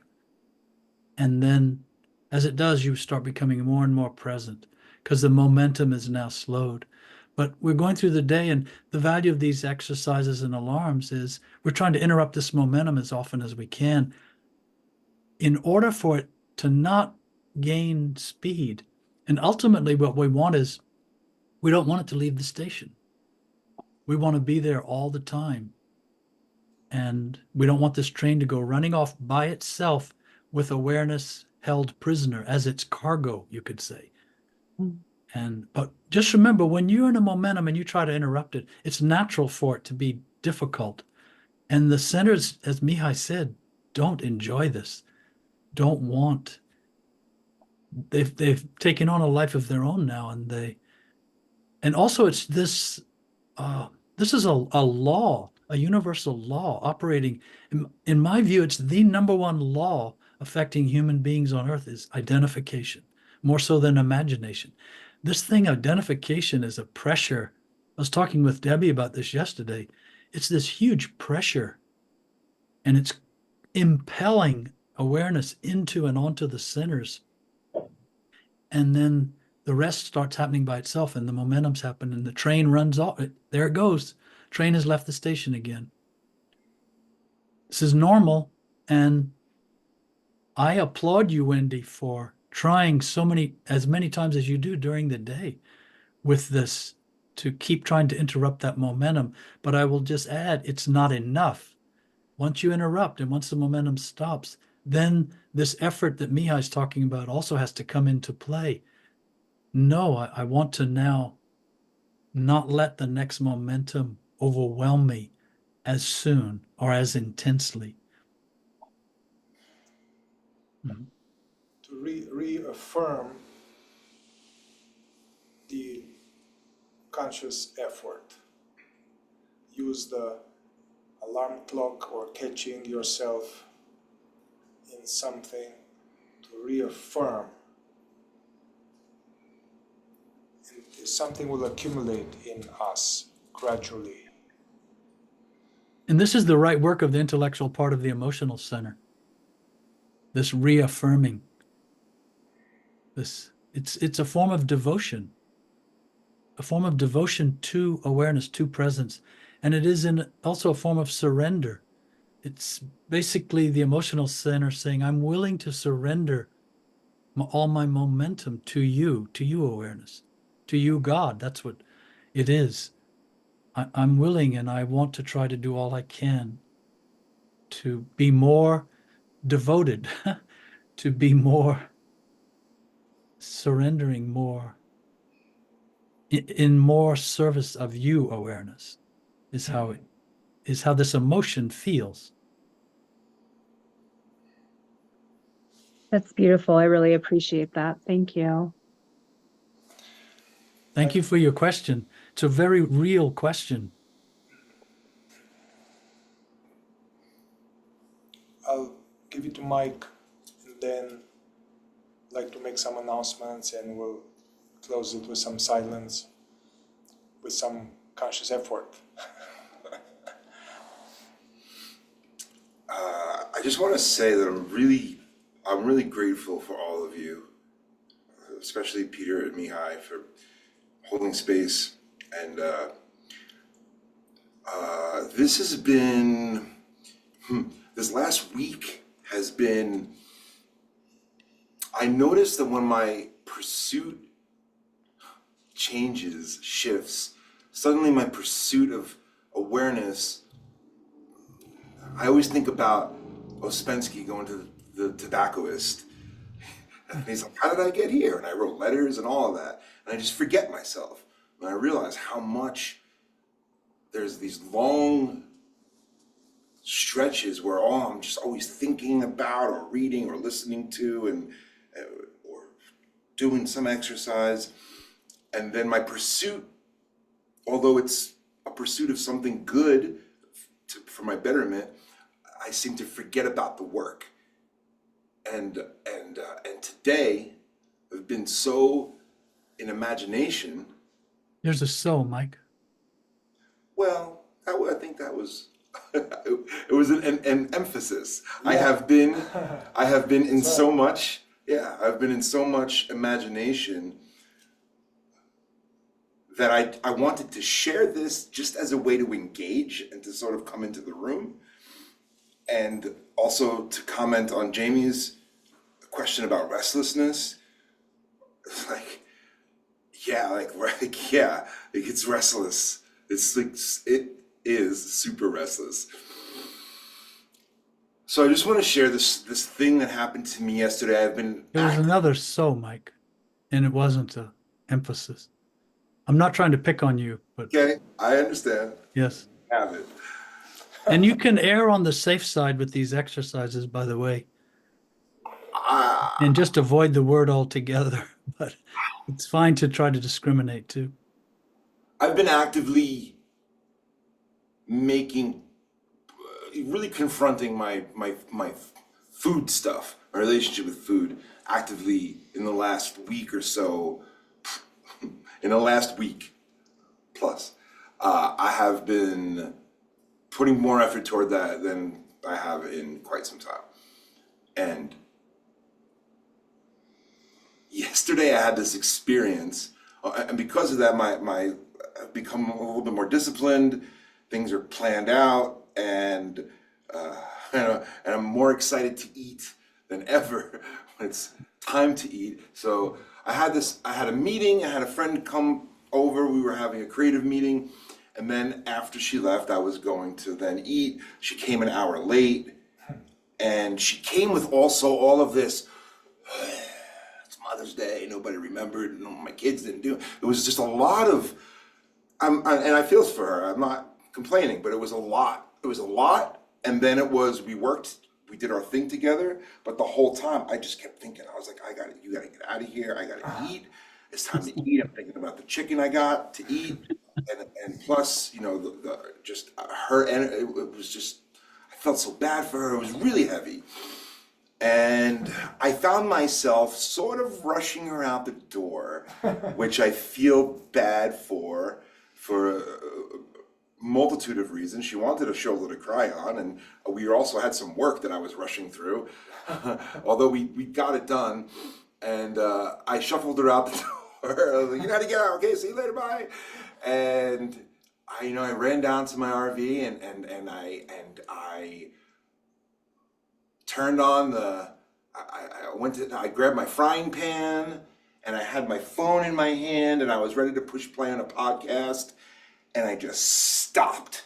And then as it does, you start becoming more and more present because the momentum is now slowed. But we're going through the day, and the value of these exercises and alarms is we're trying to interrupt this momentum as often as we can in order for it to not gain speed. And ultimately, what we want is we don't want it to leave the station. We want to be there all the time. And we don't want this train to go running off by itself with awareness held prisoner as its cargo, you could say. But just remember, when you're in a momentum and you try to interrupt it, it's natural for it to be difficult. And the centers, as Mihai said, don't enjoy this, don't want. They've taken on a life of their own now, and also it's this is a law, a universal law operating. In my view, it's the number one law affecting human beings on earth is identification, more so than imagination. This thing, identification, is a pressure. I was talking with Debbie about this yesterday. It's this huge pressure, and it's impelling awareness into and onto the centers. And then the rest starts happening by itself, and the momentum's happen, and the train runs off. There it goes. Train has left the station again. This is normal, and I applaud you, Wendy, for trying as many times as you do during the day with this to keep trying to interrupt that momentum. But I will just add, it's not enough. Once you interrupt and once the momentum stops, then this effort that Mihai's talking about also has to come into play. No, I want to now not let the next momentum overwhelm me as soon or as intensely. Mhm. to reaffirm the conscious effort. Use the alarm clock or catching yourself in something to reaffirm. And something will accumulate in us gradually. And this is the right work of the intellectual part of the emotional center. This reaffirming. It's a form of devotion. A form of devotion to awareness, to presence. And it is also a form of surrender. It's basically the emotional center saying, I'm willing to surrender all my momentum to you awareness, to you, God. That's what it is. I'm willing, and I want to try to do all I can to be more devoted, to be more surrendering, more in more service of you awareness is how this emotion feels. That's beautiful. I really appreciate that. Thank you. Thank you for your question. It's a very real question. I'll give it to Mike and then like to make some announcements, and we'll close it with some silence, with some conscious effort. I just want to say that I'm really grateful for all of you, especially Peter and Mihai, for holding space. And this has been, this last week has been, I noticed that when my pursuit shifts, suddenly my pursuit of awareness, I always think about Ouspensky going to the tobaccoist. And he's like, how did I get here? And I wrote letters and all of that. And I just forget myself. And I realize how much there's these long stretches where all I'm just always thinking about or reading or listening to and or doing some exercise. And then my pursuit, although it's a pursuit of something good for my betterment, I seem to forget about the work. And today I've been so in imagination. There's a so, Mike. Well, I think that was it was an emphasis. Yeah. I have been in so much. Yeah, I've been in so much imagination that I wanted to share this just as a way to engage and to sort of come into the room, and also to comment on Jamie's question about restlessness. Like it's restless. It's like, it is super restless. So I just want to share this thing that happened to me yesterday. I've been There was another so, Mike, and it wasn't a emphasis. I'm not trying to pick on you, but okay. I understand. yes. Have it. And you can err on the safe side with these exercises, by the way, and just avoid the word altogether. But it's fine to try to discriminate too. I've been actively really confronting my food stuff, my relationship with food, actively in the last week or so. In the last week plus, I have been putting more effort toward that than I have in quite some time. And yesterday I had this experience, and because of that, I've become a little bit more disciplined. Things are planned out, and I'm more excited to eat than ever when it's time to eat. So I had a meeting. I had a friend come over. We were having a creative meeting, and then after she left, I was going to then eat. She came an hour late, and she came with also all of this. It's Mother's Day. Nobody remembered. No, my kids didn't do it. It was just a lot of. And I feel for her. I'm not complaining, but it was a lot. It was a lot, and then we worked we did our thing together, but the whole time I just kept thinking, I was like, you gotta get out of here, I gotta eat, it's time to eat, I'm thinking about the chicken I got to eat, and plus, you know, the just her, and it was just, I felt so bad for her, it was really heavy. And I found myself sort of rushing her out the door, which I feel bad for a multitude of reasons. She wanted a shoulder to cry on, and we also had some work that I was rushing through, although we got it done. And I shuffled her out the door. I was like, you gotta get out, okay, see you later, bye. And I ran down to my RV and I turned on I grabbed my frying pan and I had my phone in my hand and I was ready to push play on a podcast and I just stopped.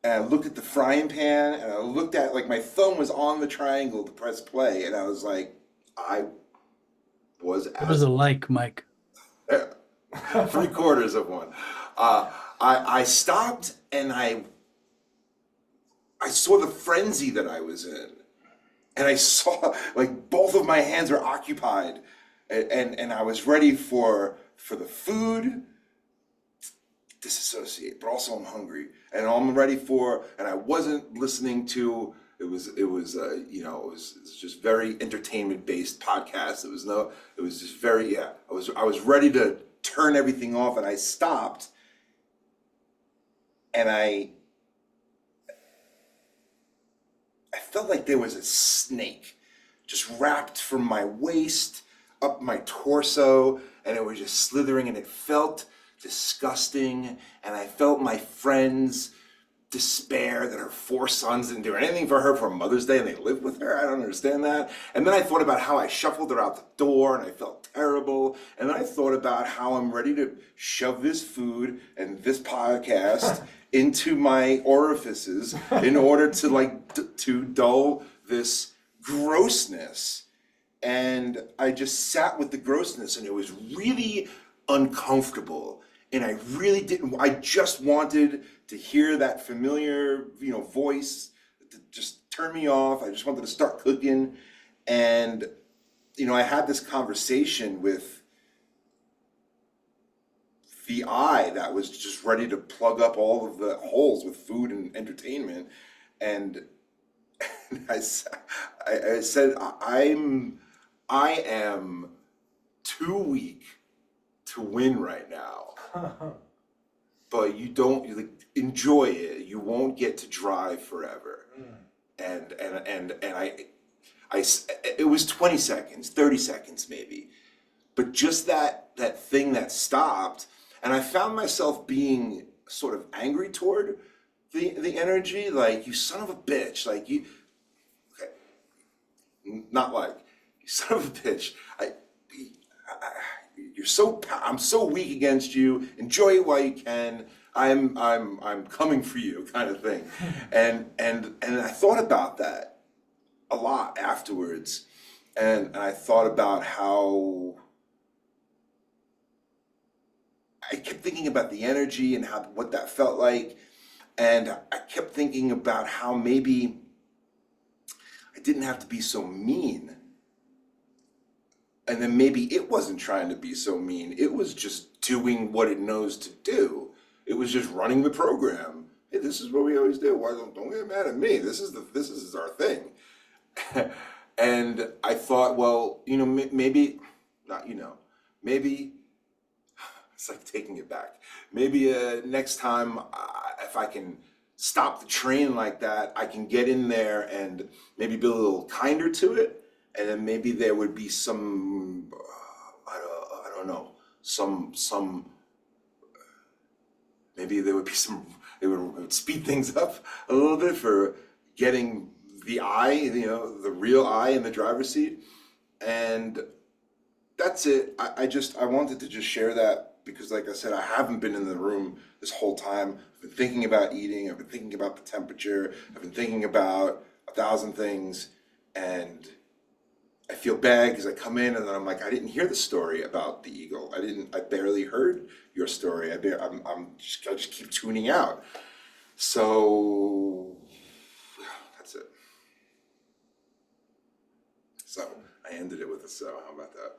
And I looked at the frying pan and I looked at, like, my thumb was on the triangle to press play and I was like, What was it like, Mike? 3/4 of one. I stopped and I saw the frenzy that I was in. And I saw, like, both of my hands were occupied. And I was ready for the food, disassociate, but also I'm hungry. And I'm ready and I wasn't listening to, it was just very entertainment based podcast. It was just very, I was ready to turn everything off and I stopped and I felt like there was a snake just wrapped from my waist up my torso and it was just slithering and it felt disgusting and I felt my friend's despair that her 4 sons didn't do anything for her for Mother's Day and they lived with her. I don't understand that. And then I thought about how I shuffled her out the door and I felt terrible. And then I thought about how I'm ready to shove this food and this podcast into my orifices in order to to dull this grossness. And I just sat with the grossness and it was really uncomfortable. And I really didn't, I just wanted to hear that familiar, voice to just turn me off. I just wanted to start cooking. And, I had this conversation with the eye that was just ready to plug up all of the holes with food and entertainment. And I said, I am too weak to win right now. But you enjoy it. You won't get to drive forever. And it was 20 seconds, 30 seconds maybe. But just that thing that stopped, and I found myself being sort of angry toward the energy, like, you son of a bitch, like you, okay, not like, you son of a bitch, I'm so weak against you, enjoy it while you can, I'm coming for you, kind of thing. And I thought about that a lot afterwards, and I thought about how I kept thinking about the energy and what that felt like, and I kept thinking about how maybe I didn't have to be so mean. And then maybe it wasn't trying to be so mean. It was just doing what it knows to do. It was just running the program. Hey, this is what we always do. Why don't get mad at me? This is our thing. And I thought, well, maybe it's like taking it back. Maybe next time, if I can stop the train like that, I can get in there and maybe be a little kinder to it. And then maybe there would be some, I don't know, maybe there would be it would speed things up a little bit for getting the eye, the real eye in the driver's seat. And that's it. I wanted to just share that because, like I said, I haven't been in the room this whole time. I've been thinking about eating. I've been thinking about the temperature. I've been thinking about 1,000 things. And I feel bad because I come in and then I'm like, I didn't hear the story about the eagle. I barely heard your story. I just keep tuning out. So that's it. I ended it with a so. How about that?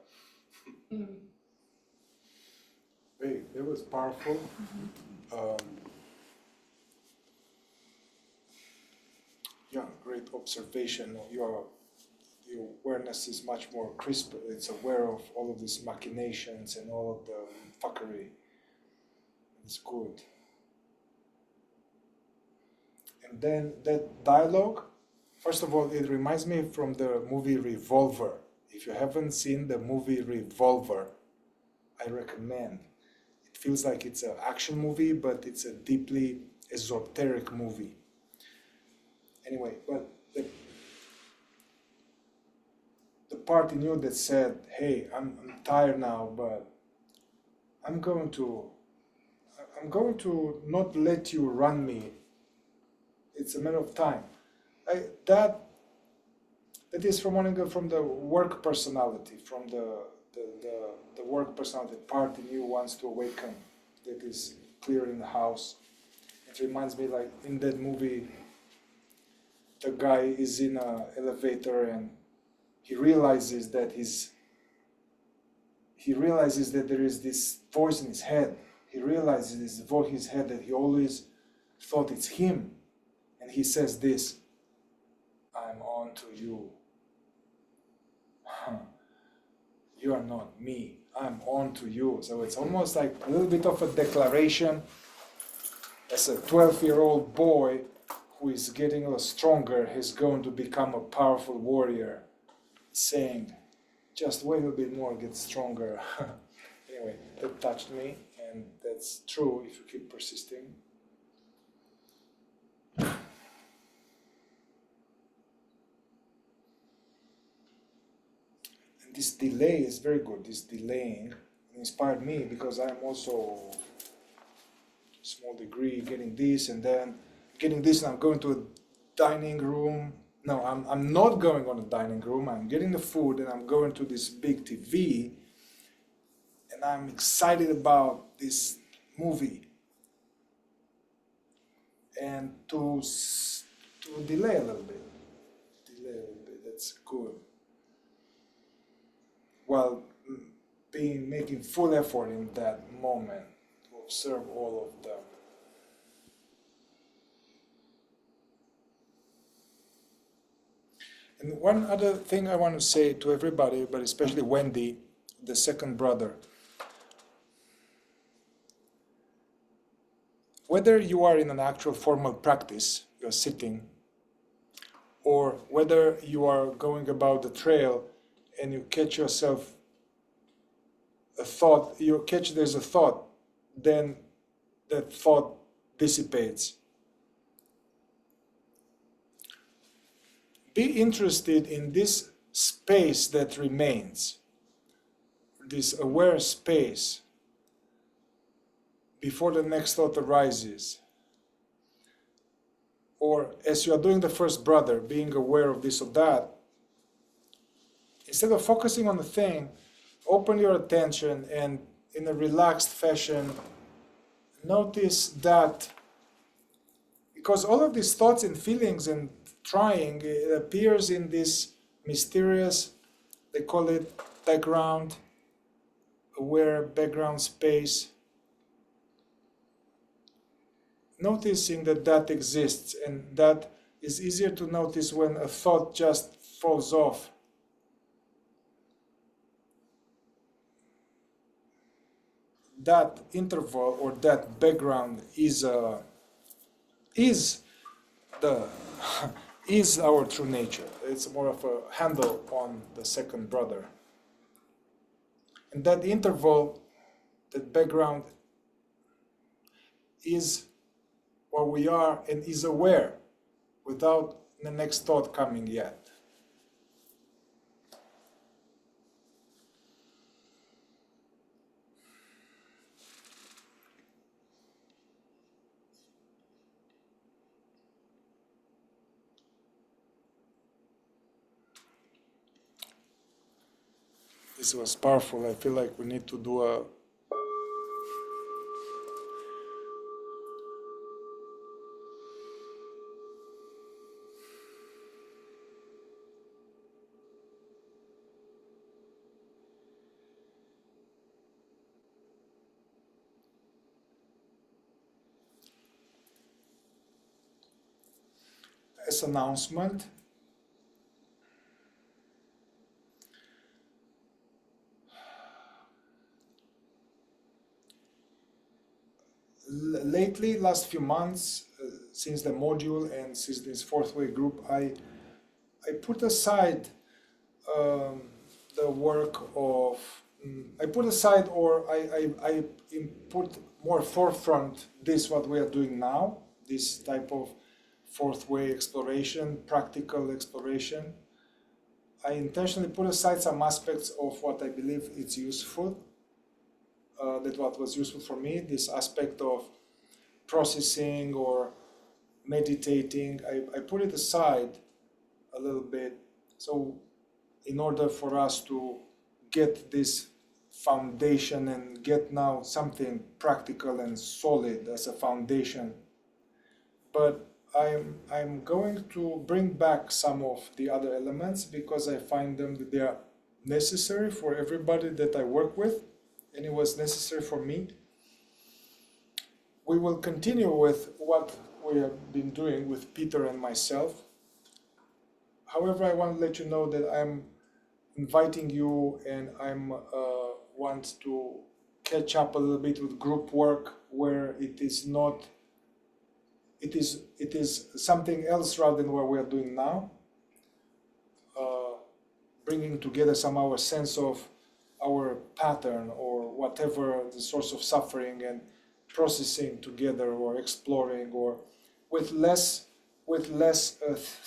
Hey, it was powerful. Yeah, great observation. Your awareness is much more crisp. It's aware of all of these machinations and all of the fuckery. It's good. And then that dialogue, first of all, it reminds me from the movie Revolver. If you haven't seen the movie Revolver, I recommend. It feels like it's an action movie, but it's a deeply esoteric movie. Anyway, but the part in you that said, hey, I'm tired now, but I'm going to not let you run me. It's a matter of time. That is from the work personality, from the work personality part in you wants to awaken, that is clear in the house. It reminds me, like in that movie, the guy is in an elevator and he realizes that there is this voice in his head. He realizes this voice in his head that he always thought it's him. And he says this, I'm on to you. You are not me. I'm on to you. So it's almost like a little bit of a declaration as a 12-year-old boy who is getting a little stronger, he's going to become a powerful warrior, saying, just wait a little bit more, get stronger. Anyway, that touched me, and that's true if you keep persisting. And this delay is very good. This delaying inspired me because I'm also small degree getting this and then getting this, and I'm going to a dining room. No, I'm not going on a dining room. I'm getting the food and I'm going to this big TV and I'm excited about this movie. And to delay a little bit, that's good. While making full effort in that moment to observe all of them. And one other thing I want to say to everybody, but especially Wendy, the second brother. Whether you are in an actual formal practice, you're sitting, or whether you are going about the trail and you catch yourself a thought, there's a thought, then that thought dissipates. Be interested in this space that remains, this aware space before the next thought arises. Or as you are doing the first brother, being aware of this or that, instead of focusing on the thing, open your attention and in a relaxed fashion, notice that, because all of these thoughts and feelings and trying, it appears in this mysterious, they call it background, aware background space. Noticing that exists, and that is easier to notice when a thought just falls off. That interval or that background is our true nature. It's more of a handle on the second brother. And that interval, that background, is where we are and is aware without the next thought coming yet. This was powerful. I feel like we need to do a as announcement. Lately, last few months, since the module and since this fourth way group, I put aside the work of, I put aside, or I put more forefront this what we are doing now, this type of fourth way exploration, practical exploration. I intentionally put aside some aspects of what I believe is useful, that what was useful for me, this aspect of processing or meditating. I put it aside a little bit, so in order for us to get this foundation and get now something practical and solid as a foundation. But I'm going to bring back some of the other elements because I find them that they are necessary for everybody that I work with, and it was necessary for me. We will continue with what we have been doing with Peter and myself. However, I want to let you know that I'm inviting you, and I'm want to catch up a little bit with group work where it is not, it is something else rather than what we are doing now. Bringing together some our sense of our pattern or whatever the source of suffering, and processing together or exploring, or with less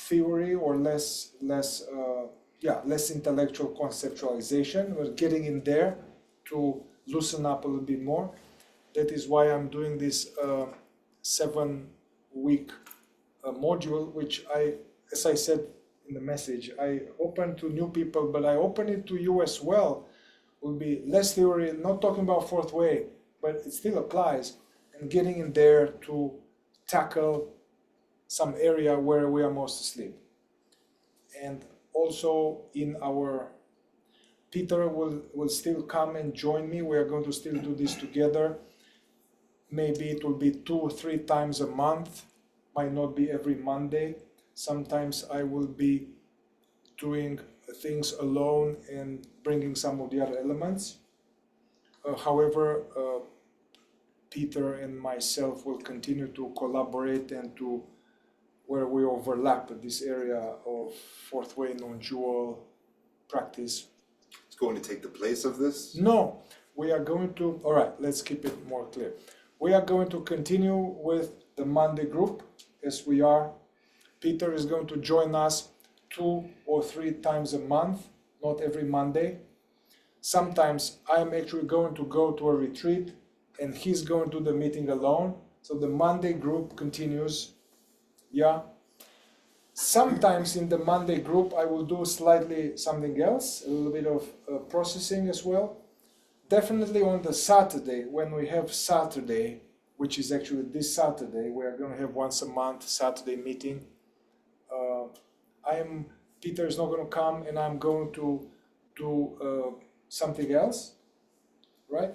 theory or less intellectual conceptualization. We're getting in there to loosen up a little bit more. That is why I'm doing this 7-week module, which as I said in the message, I open to new people, but I open it to you as well. Will be less theory, not talking about fourth way, but it still applies, and getting in there to tackle some area where we are most asleep. And also in our, Peter will still come and join me. We are going to still do this together. Maybe it will be 2 or 3 times a month, might not be every Monday. Sometimes I will be doing things alone and bringing some of the other elements. However, Peter and myself will continue to collaborate and to where we overlap this area of fourth way non-dual practice. It's going to take the place of this? No, we are going to, all right, let's keep it more clear. We are going to continue with the Monday group as we are. Peter is going to join us 2 or 3 times a month, not every Monday. Sometimes I'm actually going to go to a retreat and he's going to the meeting alone. So the Monday group continues. Yeah. Sometimes in the Monday group, I will do slightly something else, a little bit of processing as well. Definitely on the Saturday, when we have Saturday, which is actually this Saturday, we are going to have once a month Saturday meeting. Peter is not going to come, and I'm going to do something else, right?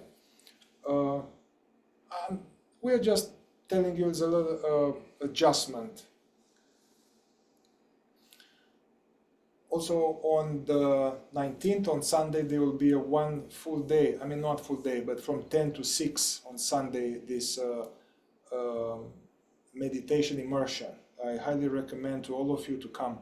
We are just telling you it's a little adjustment. Also on the 19th, on Sunday, there will be a 1 full day, I mean not full day, but from 10 to 6 on Sunday, this meditation immersion. I highly recommend to all of you to come.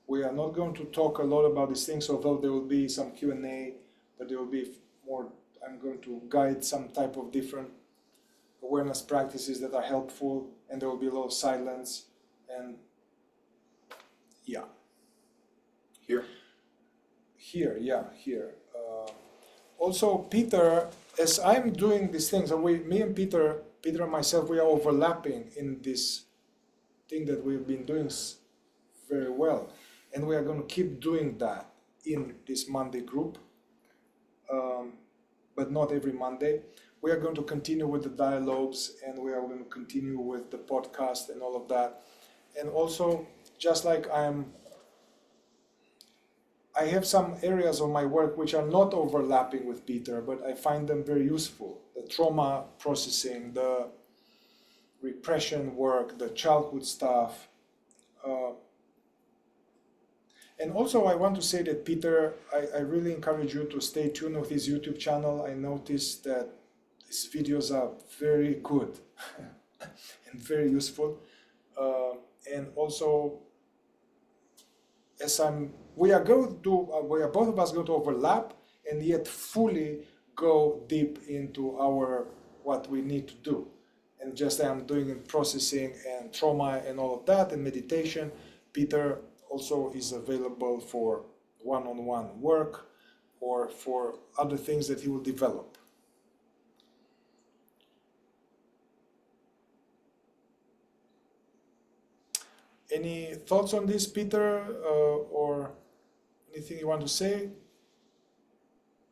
We are not going to talk a lot about these things, although there will be some Q&A, but there will be more, I'm going to guide some type of different awareness practices that are helpful, and there will be a lot of silence, and yeah. Here? Here, yeah, here. Also, Peter, as I'm doing these things, and me and Peter and myself, we are overlapping in this thing that we've been doing very well. And we are going to keep doing that in this Monday group, but not every Monday. We are going to continue with the dialogues, and we are going to continue with the podcast and all of that. And also, just like I have some areas of my work which are not overlapping with Peter, but I find them very useful. The trauma processing, repression work, the childhood stuff. And also I want to say that Peter, I really encourage you to stay tuned with his YouTube channel. I noticed that his videos are very good and very useful. And also, we are both of us going to overlap and yet fully go deep into what we need to do. And just I'm doing in processing and trauma and all of that and meditation. Peter also is available for one-on-one work or for other things that he will develop. Any thoughts on this, Peter, or anything you want to say?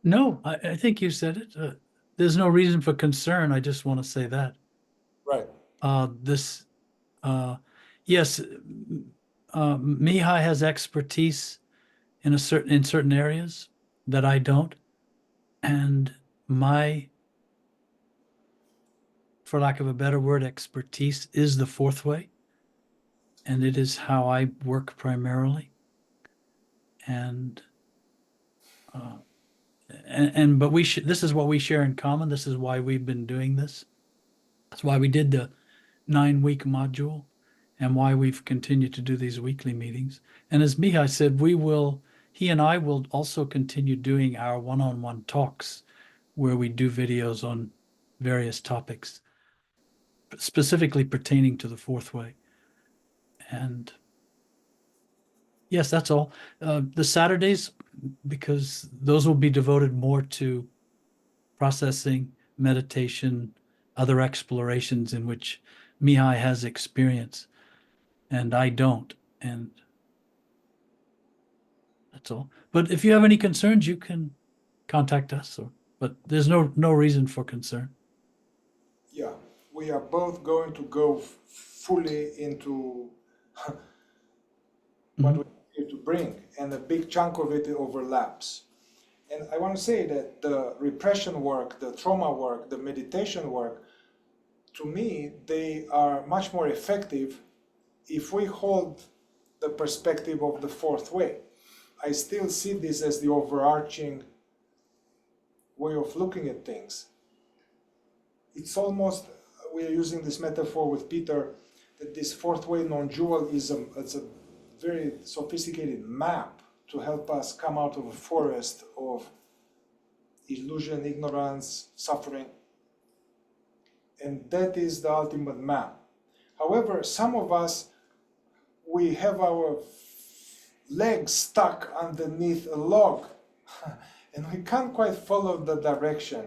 No, I think you said it. There's no reason for concern. I just want to say that. Right. Yes, Mihai has expertise in certain areas that I don't, and my, for lack of a better word, expertise is the fourth way, and it is how I work primarily. But this is what we share in common. This is why we've been doing this. That's why we did the 9-week module and why we've continued to do these weekly meetings. And as Mihai said, he and I will also continue doing our one-on-one talks where we do videos on various topics, specifically pertaining to the fourth way. And yes, that's all. The Saturdays, because those will be devoted more to processing, meditation, other explorations in which Mihai has experience and I don't. And that's all. But if you have any concerns, you can contact us. But there's no reason for concern. Yeah, we are both going to go fully into what we're here to bring, and a big chunk of it overlaps. And I want to say that the repression work, the trauma work, the meditation work, to me, they are much more effective if we hold the perspective of the fourth way. I still see this as the overarching way of looking at things. It's almost, we are using this metaphor with Peter, that this fourth way non-dualism, it's a very sophisticated map to help us come out of a forest of illusion, ignorance, suffering. And that is the ultimate map. However, some of us, we have our legs stuck underneath a log and we can't quite follow the direction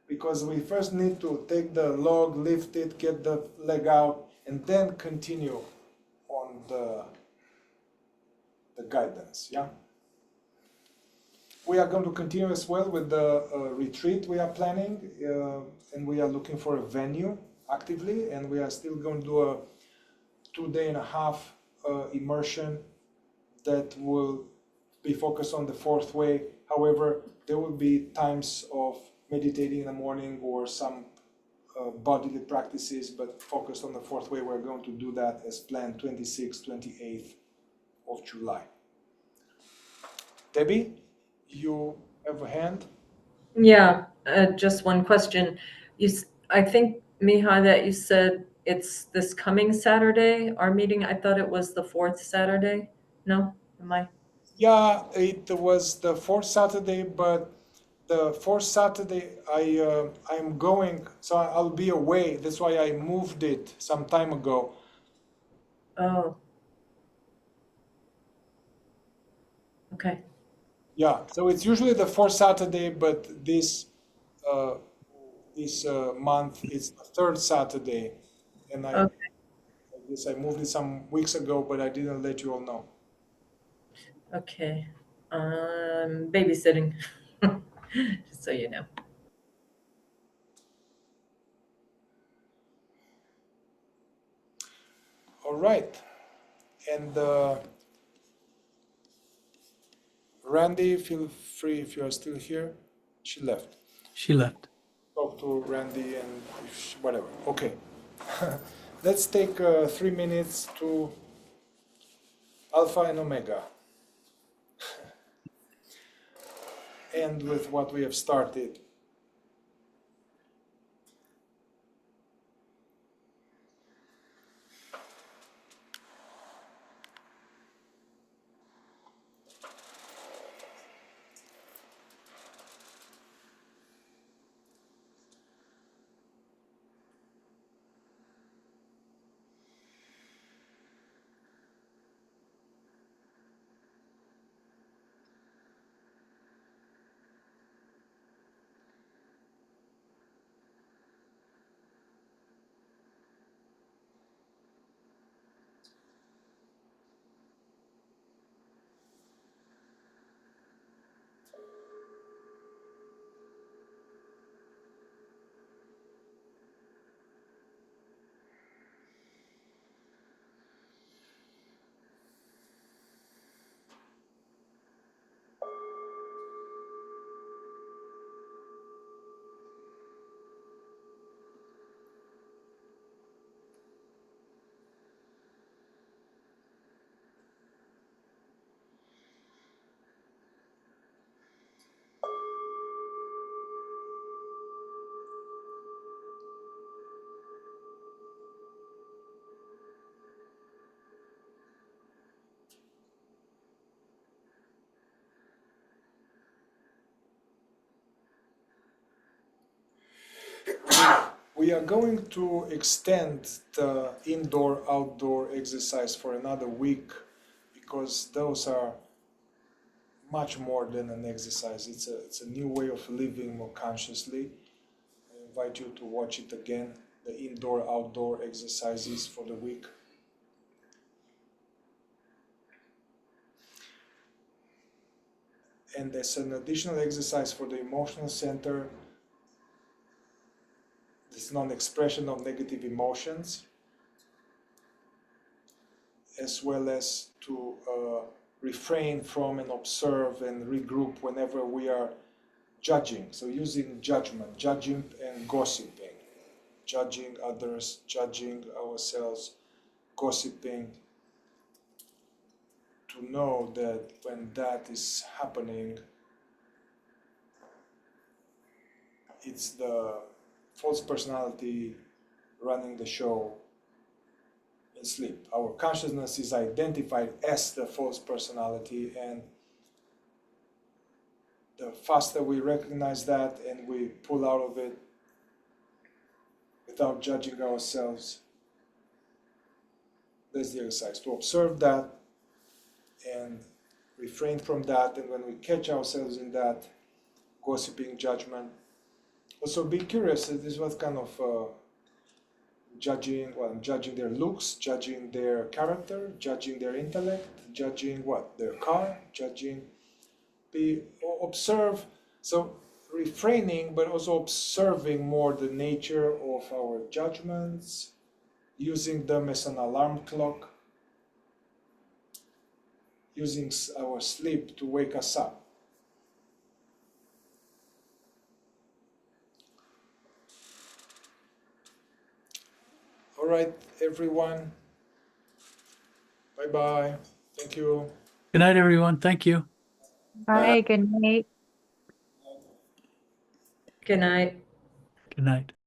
because we first need to take the log, lift it, get the leg out, and then continue on the guidance, yeah? We are going to continue as well with the retreat we are planning, and we are looking for a venue actively, and we are still going to do a 2.5-day immersion that will be focused on the fourth way. However, there will be times of meditating in the morning or some bodily practices, but focused on the fourth way. We're going to do that as planned 26th, 28th of July. Debbie, you have a hand? Yeah, just one question. I think, Mihai, that you said it's this coming Saturday, our meeting. I thought it was the fourth Saturday. No? Am I? Yeah, it was the fourth Saturday, but the fourth Saturday I'm going, so I'll be away. That's why I moved it some time ago. Oh. Okay. Yeah, so it's usually the fourth Saturday, but this month it's the third Saturday, and I moved it some weeks ago, but I didn't let you all know. Okay. Babysitting, just so you know. All right, and Randy, feel free if you are still here. She left. She left. Talk to Randy and whatever. Okay. let's take 3 minutes to Alpha and Omega. End with what we have started. We are going to extend the indoor-outdoor exercise for another week because those are much more than an exercise. It's a new way of living more consciously. I invite you to watch it again, the indoor-outdoor exercises for the week. And there's an additional exercise for the emotional center. This non-expression of negative emotions, as well as to refrain from and observe and regroup whenever we are judging. So using judgment, judging and gossiping, judging others, judging ourselves, gossiping, to know that when that is happening, it's the false personality running the show in sleep. Our consciousness is identified as the false personality, and the faster we recognize that and we pull out of it without judging ourselves, that's the exercise, to observe that and refrain from that. And when we catch ourselves in that gossiping, judgment, also be curious. This is what kind of judging. Well, I'm judging their looks, judging their character, judging their intellect, judging what, their car, judging. Observe. So refraining, but also observing more the nature of our judgments, using them as an alarm clock, using our sleep to wake us up. All right, everyone. Bye-bye. Thank you. Good night, everyone. Thank you. Bye, good night. Good night. Good night.